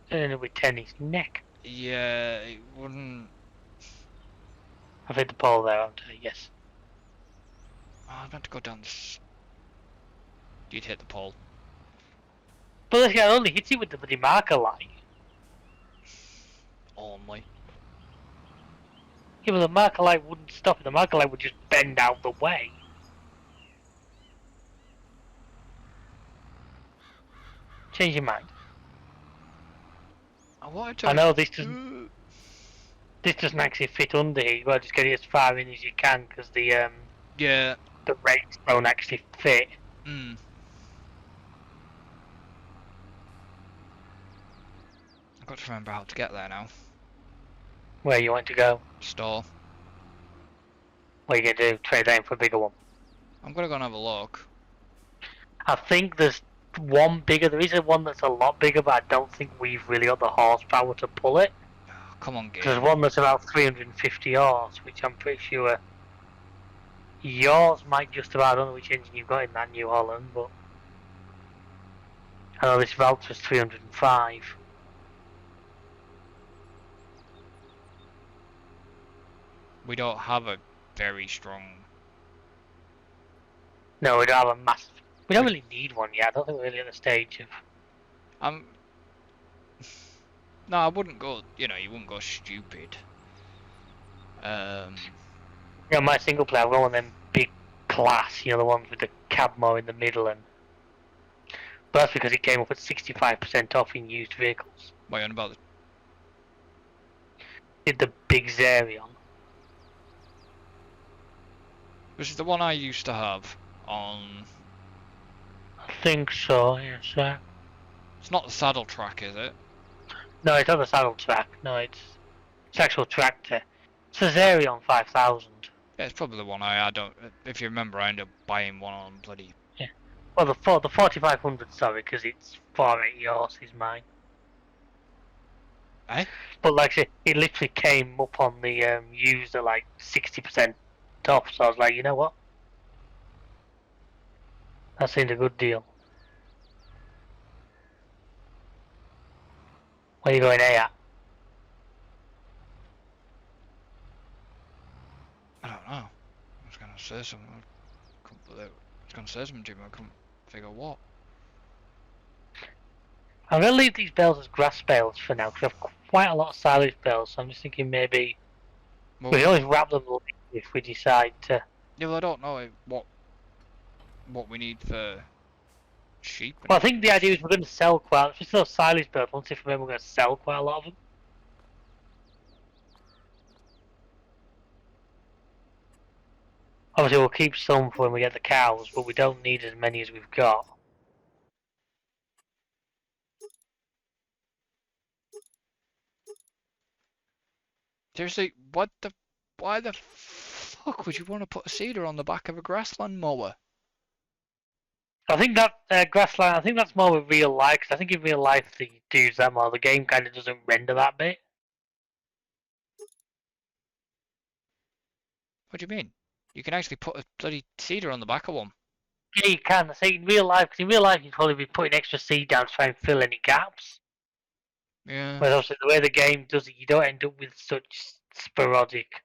And with tennis neck. Yeah, it wouldn't. I've hit the pole there, haven't I? Yes. Oh, I'm about to go down this. You'd hit the pole. But I only hit it with the bloody marker light. Only. Yeah, but the marker light wouldn't stop it. The marker light would just bend out the way. Change your mind. I wanted to. I know this doesn't. This doesn't actually fit under here. You gotta just get it as far in as you can because the Yeah. the rates don't actually fit. Hmm. I've got to remember how to get there now. Where you want to go? Store. What are you gonna do? Trade that in for a bigger one? I'm gonna go and have a look. I think there's one bigger. There is one that's a lot bigger, but I don't think we've really got the horsepower to pull it. Oh, come on, game. There's one that's about 350 horse, which I'm pretty sure yours might just about. I don't know which engine you've got in that New Holland, but I know this Valtra's 305. We don't have a very strong. No, we don't have a massive. We don't really need one yet. I don't think we're really at the stage of. No, I wouldn't go. You know, you wouldn't go stupid. Yeah, my single player, I've got one of them big class, the ones with the cab more in the middle, and but that's because it came up at 65% off in used vehicles. What are you on about? Did the big Xerion. This is the one I used to have on. I think so, yes. It's not the saddle track, is it? No, it's on the saddle track. No, it's actual tractor. Caesarion 5000. Yeah, it's probably the one I don't. If you remember, I ended up buying one on bloody. Yeah. Well, the 4500, sorry, because it's 480 horses mine. Eh? But like I said, it literally came up on the used at like 60% off, so I was like, you know what? That seemed a good deal. Where are you going A at? I don't know. I was gonna say something. I couldn't believe it. I was gonna say something to him. I couldn't figure what. I'm going to leave these bales as grass bales for now, because I've quite a lot of silage bales, so I'm just thinking maybe we Well, can always wrap them up if we decide to. yeah, well, I don't know what we need for sheep Well, I and think the idea is we're going to sell quite. Just those silage bales. Once if we're going to sell quite a lot of them. Obviously, we'll keep some for when we get the cows, but we don't need as many as we've got. seriously, why the fuck would you want to put a cedar on the back of a grassland mower? I think that grassland. I think that's more with real life. Cause I think in real life they do that more. The game kind of doesn't render that bit. What do you mean? You can actually put a bloody cedar on the back of one. Yeah, you can. I say in real life, because in real life you'd probably be putting extra seed down to try and fill any gaps. Yeah. Whereas obviously the way the game does it, you don't end up with such sporadic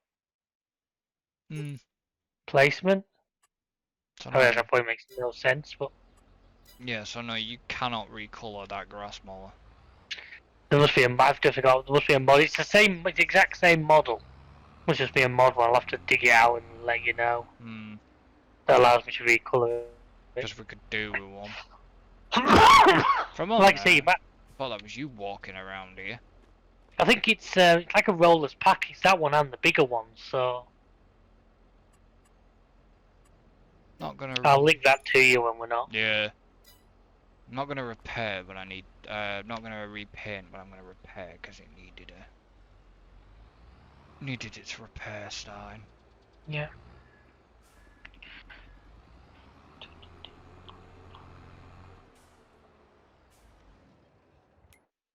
Hmm. placement. So I no, mean, that probably makes no sense, but yeah. So no, you cannot recolor that grass mower. there must be a. I've just forgot. There must be a mod. It's the same. It's the exact same model. Must just be a mod one. I'll have to dig it out and let you know. Hmm. That allows me to recolor it. Because we could do with one. For a moment Like I say, there, I thought that was you walking around here. I think it's like a roller's pack. It's that one and the bigger one. So Not gonna. I'll link that to you when we're not. Yeah. I'm not gonna repair, but I need. Not gonna repaint, but I'm gonna repair because it needed its repair starting. Yeah.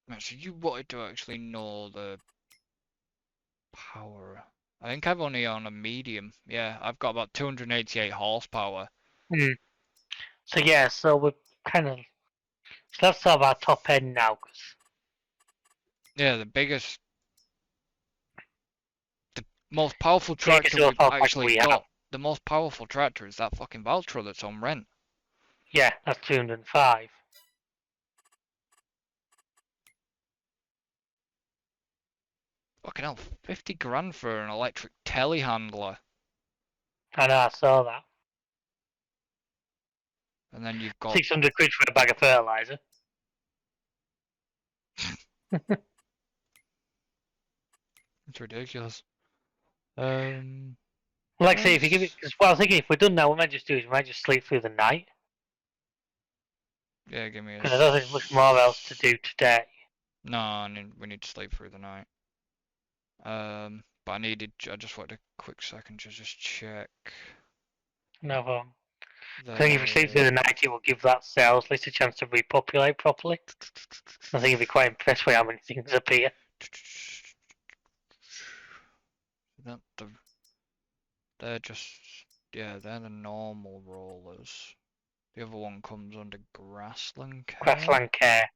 Right, so you wanted to actually know the power. I think I've only on a medium. Yeah, I've got about 288 horsepower. Mm. So yeah. So we're kind of. So that's sort of our top end now. Cause Yeah, the most powerful biggest tractor of we've all pack actually we have. got. The most powerful tractor is that fucking Valtra that's on rent. Yeah, that's 205. Fucking hell, 50 grand for an electric telehandler. I know. I saw that. And then you've got 600 quid for a bag of fertilizer. it's ridiculous. Um, Like I say, if you give it, where's because what I was thinking, if we're done now, we might just do is we might just sleep through the night. yeah, give me a. Because I don't think there's much more else to do today. No, we need to sleep through the night. But I just wanted a quick second to just check No problem. I think if we sleep through the. the night, it will give that sales list a chance to repopulate properly. I think you'll be quite impressed with how many things appear. That the they're just yeah they're the normal rollers. The other one comes under grassland care, Grassland care.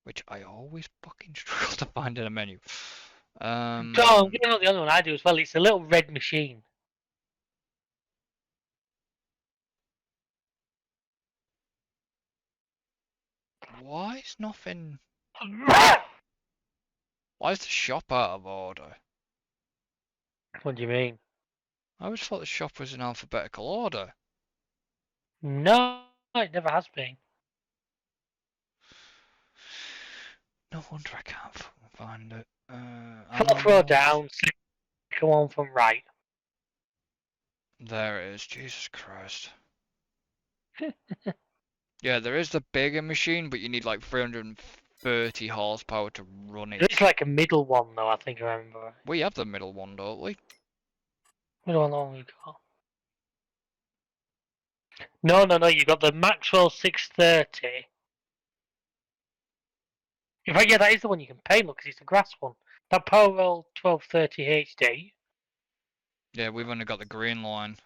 which I always fucking struggle to find in a menu. Oh, you know the other one I do as well. It's a little red machine. Why is nothing? What Why is the shop out of order? do you mean? I always thought the shop was in alphabetical order. No, it never has been. No wonder I can't fucking find it. Fourth row Animals. down, go on from right. There it is. Jesus Christ. Yeah, there is the bigger machine, but you need like 330 horsepower to run It's it. like a middle one though, I think I remember. We have the middle one, don't we? Middle one we got. No, you got the Maxwell 630. In fact, yeah, that is the one you can pay, look, because it's the grass one. That Powerwell 1230 HD. Yeah, we've only got the green line.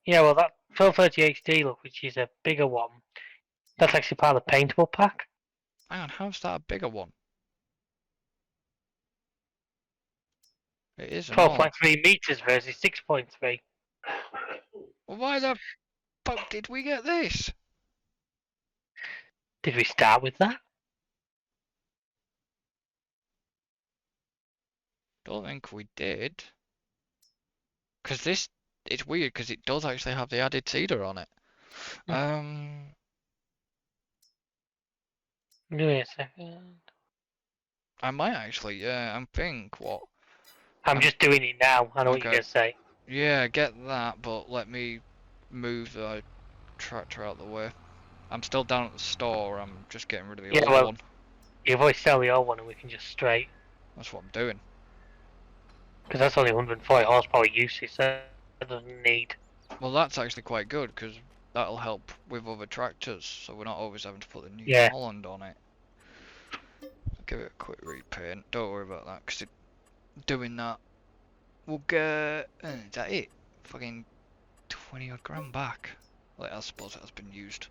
Yeah, well, that 1230 HD, look, which is a bigger one, that's actually part of the paintable pack. Hang on, how's that a bigger one? It isn't all. 12.3 meters versus 6.3. Well, why the fuck did we get this? Did we start with that? Don't think we did. Because this, it's weird because it does actually have the added cedar on it. Give me a second. I might actually, yeah, I think what. I'm just doing it now. I know what Okay. you're going to say. Yeah, get that, but let me move the tractor out of the way. I'm still down at the store, I'm just getting rid of the old one. You've always sell the old one and we can just straight. That's what I'm doing. Because that's only 140 horsepower usage, so it doesn't need. Well, that's actually quite good, because that'll help with other tractors, so we're not always having to put the New Holland on it. I'll give it a quick repaint, don't worry about that, because doing that, we'll get, is that it? Fucking 20 odd grand back. Like, I suppose it has been used.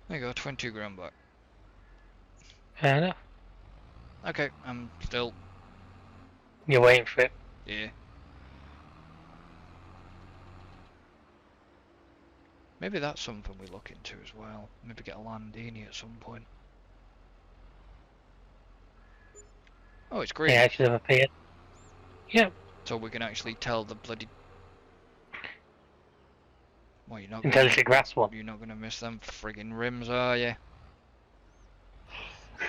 There you go, 22 grand back. Fair enough. Okay, I'm still. You're waiting for it. Yeah. Maybe that's something we look into as well. Maybe get a Landini at some point. Oh, it's green. They actually have appeared. Yep. So we can actually tell the bloody. Well, you're not Until it's a grass one. You're not gonna miss them friggin' rims, are you?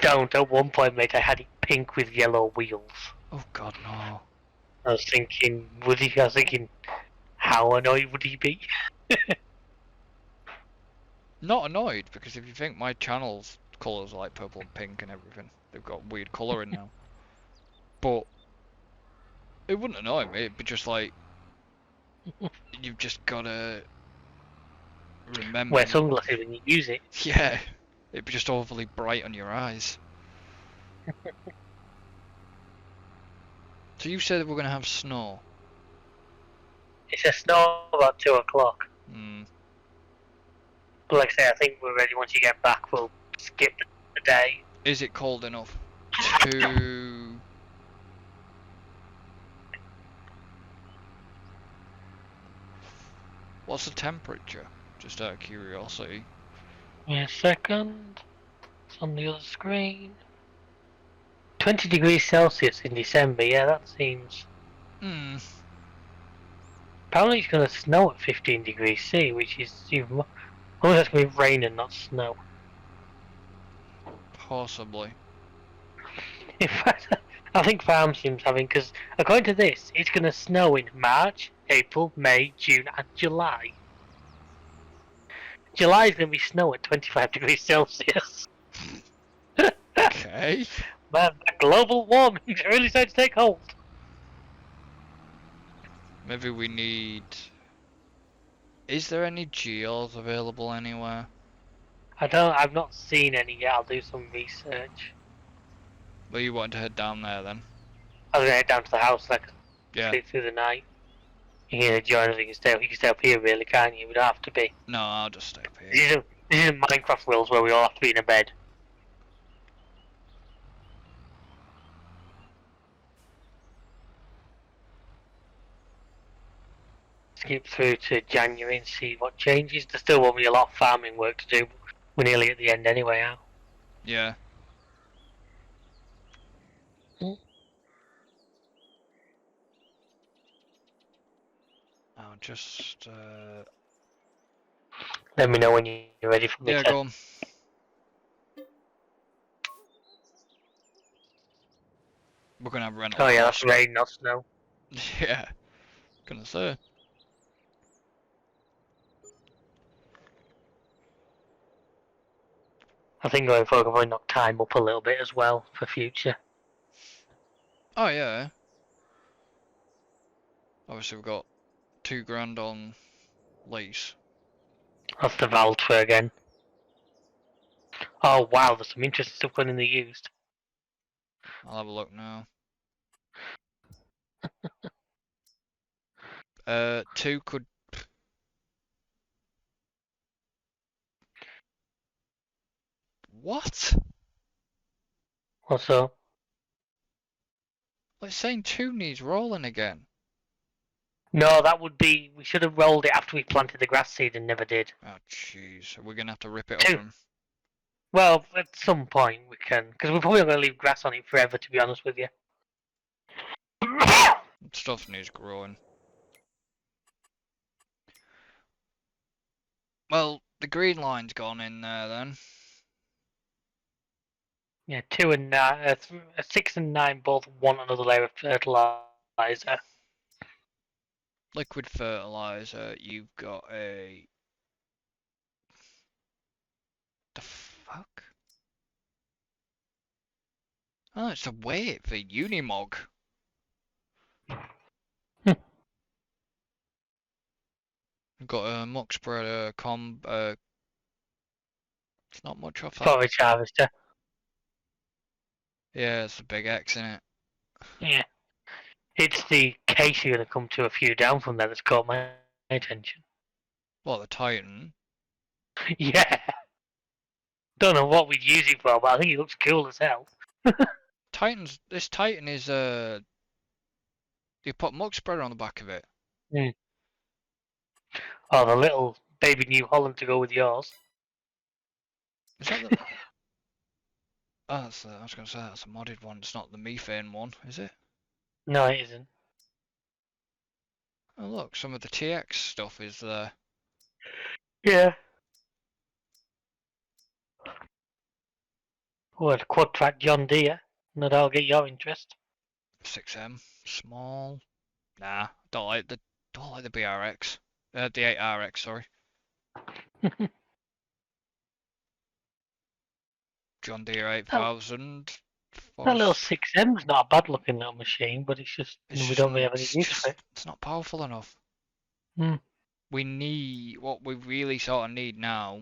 Don't. At one point, mate, I had it pink with yellow wheels. Oh God, no. I was thinking, how annoyed would he be? Not annoyed, because if you think my channel's colours are like purple and pink and everything, they've got weird colouring now. But it wouldn't annoy me, it'd be just like, you've just gotta remember. Wear sunglasses when you use it. Yeah, it'd be just overly bright on your eyes. So you said that we're gonna have snow? It says snow about 2 o'clock. Hmm. But like I say, I think we're ready. Once you get back, we'll skip the day. Is it cold enough to... What's the temperature? Just out of curiosity. Wait a second. It's on the other screen. 20 degrees Celsius in December. Yeah, that seems. Hmm. Apparently, it's going to snow at 15 degrees C, which is even more. Oh, that's going to be rain and not snow. Possibly. In fact, I think Farm Sim's having, because according to this, it's going to snow in March, April, May, June, and July. July is going to be snow at 25 degrees Celsius. Okay. Man, global warming is really starting to take hold. Maybe we need... Is there any geos available anywhere? I've not seen any yet. I'll do some research. Well, you wanted to head down there then? I was going to head down to the house so I could sleep through the night. You can join us, you can stay up here really, can't you? We don't have to be. No, I'll just stay up here. This isn't Minecraft worlds where we all have to be in a bed. Skip through to January and see what changes. There still won't be a lot of farming work to do. We're nearly at the end anyway, now. Yeah. I'll just... Let me know when you're ready for me Yeah, to... go on. We're gonna have rental. Oh yeah, that's rain, not snow. Yeah, gonna say. I think going forward, I'll probably knock time up a little bit as well for future. Oh yeah. Obviously we've got £2,000 on lease. That's the Valtra again. Oh wow, there's some interesting stuff going in the used. I'll have a look now. Two could. What? What's up? It's saying two needs rolling again. No, that would be. We should have rolled it after we planted the grass seed and never did. Oh jeez, we're gonna have to rip it off Two. him. Well, at some point we can, because we're probably not going to leave grass on it forever, to be honest with you. Stuff needs growing. Well, the green line's gone in there then. Yeah, 2 and 9, 6 and 9 both want another layer of fertilizer. Liquid fertilizer, you've got a. The fuck? Oh, it's a weight for Unimog. We've got a muck spreader, it's not much off that. Forage harvester. Yeah, it's a big X in it. Yeah. It's the case you're going to come to a few down from there that's caught my attention. What, the Titan? Yeah. Don't know what we'd use it for, but I think it looks cool as hell. This Titan is you put muck spreader on the back of it. Mm. Oh, the little baby New Holland to go with yours. Is that the? Oh, I was gonna say that's a modded one. It's not the methane one, is it? No, it isn't. Oh look, some of the TX stuff is there. Yeah. Oh, a quad track John Deere. No, that'll get your interest. 6M, small. Nah, don't like the BRX. The 8RX, sorry. John Deere that, 8000. that little 6M's not a bad looking little machine, but it's just we don't really have any use for it. It's not powerful enough. Hmm. What we really sort of need now.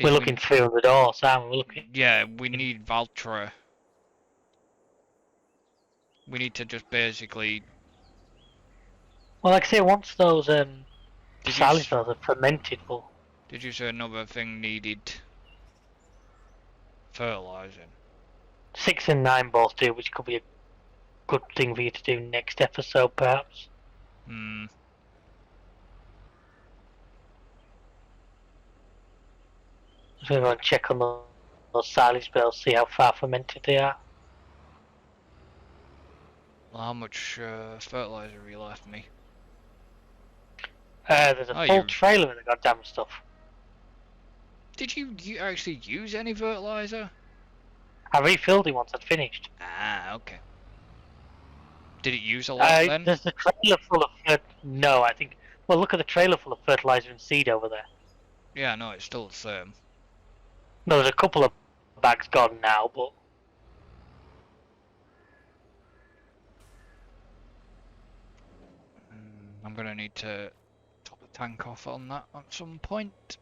We're looking 300 horse, aren't we? We're looking. Yeah, we need Valtra. We need to just basically. Well, like I say, once those Did you are fermented, well, did you say another thing needed fertilizing? 6 and 9 both do, which could be a good thing for you to do next episode, perhaps. Hmm. So we're going to check on those silage bales, see how far fermented they are. Well, how much fertilizer have you left me? There's a full trailer of the goddamn stuff. Did you actually use any fertilizer? I refilled it once I'd finished. Ah, okay. Did it use a lot then? There's a trailer full of no, I think. Well, look at the trailer full of fertilizer and seed over there. Yeah, no, it's still the same. No, there's a couple of bags gone now, but I'm gonna need to top a tank off on that at some point.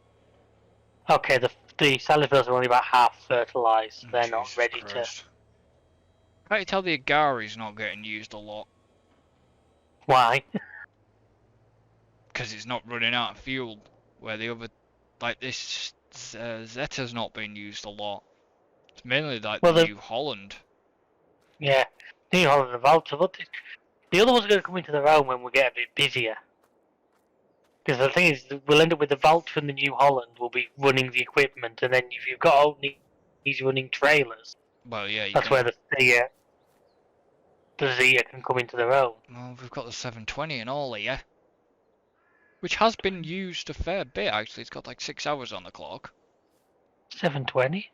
okay. The silage bales are only about half fertilized. They're not Jesus ready Christ. Can't you tell the Agari's not getting used a lot? Why? Because it's not running out of fuel. Where the other, like this Zeta's not being used a lot. It's mainly like the New Holland. Yeah, New Holland and Valtra, but the other ones are going to come into their own when we get a bit busier. Because the thing is, we'll end up with the Valtra and the New Holland will be running the equipment, and then if you've got only these running trailers, well, yeah, that's where the Zeta can come into their own. Well, we've got the 720 and all here. Which has been used a fair bit, actually. It's got like 6 hours on the clock. 720?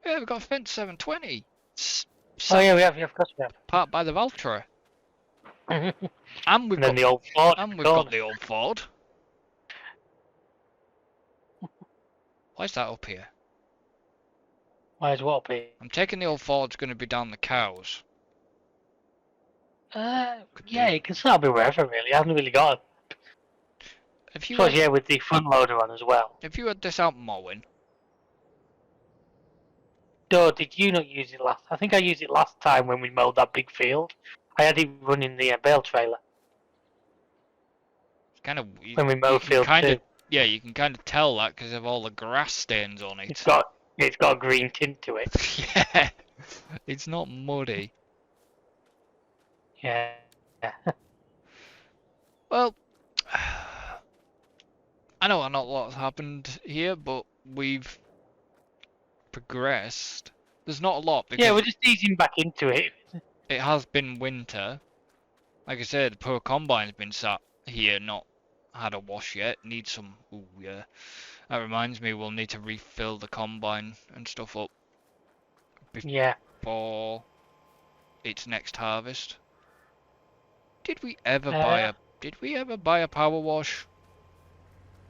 Yeah, we've got a Fence 720. Oh yeah, we have, of course we have. Part by the Valtra. and And we've then got the old Ford. and we've got the old Ford. Why is that up here? Where's what be? I'm taking the old Ford's going to be down the cows. Could Yeah, do. it can sort of be wherever really. I haven't really got it. If you Suppose had, yeah, with the front loader on as well. if you had this out mowing, No, did you not use it last? I think I used it last time when we mowed that big field. I had it running the bale trailer it's kind of when we you mowed can field kind of 2. yeah, you can kind of tell that because of all the grass stains on It's it. got a green tint to it. Yeah, it's not muddy. Yeah. Well, I know not a lot's happened here, but we've progressed. There's not a lot Yeah, because we're just easing back into it. it has been winter. Like I said, the poor combine's been sat here, not had a wash yet. Need some. Ooh, yeah. That reminds me, we'll need to refill the combine and stuff up Yeah. before its next harvest. Did we ever buy Uh, a? Did we ever buy a power wash?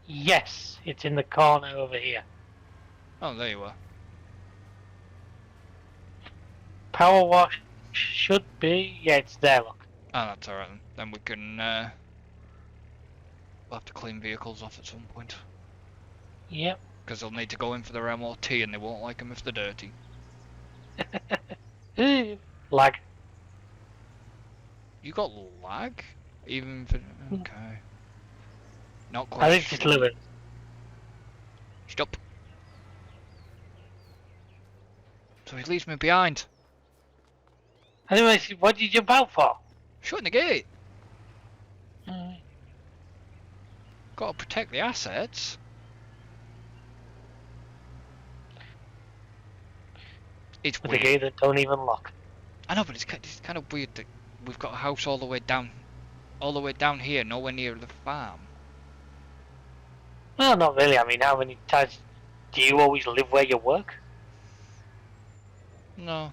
yes, it's in the corner over here. Oh, there you are. Power wash should be. Yeah, it's there. Look. Oh, that's alright then. Then we can. We'll have to clean vehicles off at some point. Yep. Because they'll need to go in for their MOT and they won't like them if they're dirty. Lag. You got lag? Even for. Okay. Not quite I think it's sure. living. Stop. So he leaves me behind. Anyway, what did you jump out for? Shutting the gate. Gotta protect the assets. It's With a weird. gate that don't even lock. I know, but it's kind of weird that we've got a house all the way down here, nowhere near the farm. Well, not really. I mean, how many times do you always live where you work? No.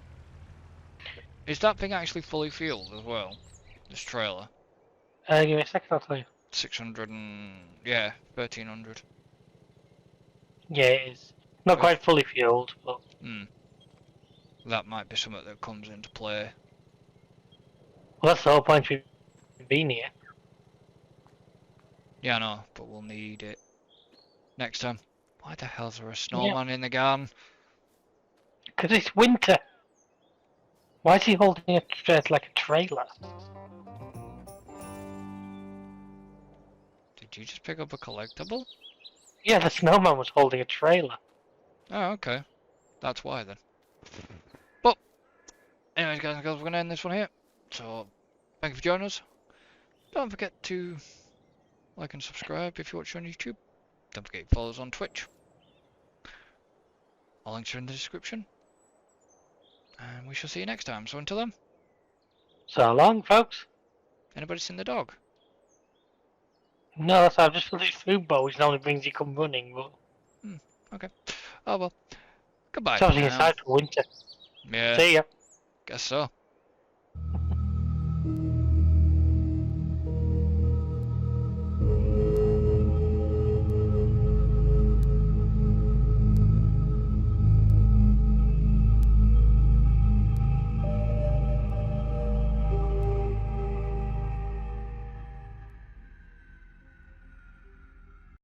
Is that thing actually fully fueled as well? This trailer? Give me a second, I'll tell you. 600 and... yeah, 1300. Yeah, it is. Not quite fully fueled, but... That might be something that comes into play. Well, that's the whole point of being here. Yeah, I know, but we'll need it next time. Why the hell's there a snowman in the garden? Because it's winter. Why is he holding it straight like a trailer? Did you just pick up a collectible? Yeah, the snowman was holding a trailer. Oh, okay. That's why then. But, anyways guys and girls, we're going to end this one here. So, thank you for joining us. Don't forget to like and subscribe if you watch on YouTube. Don't forget to follow us on Twitch. All links are in the description. And we shall see you next time. So until then, So long, folks. anybody seen the dog? No, that's I've just filled his food bowl, which normally brings you come running, but... Okay. Oh well. Goodbye It's for obviously now. inside for winter. Yeah, See ya. guess so.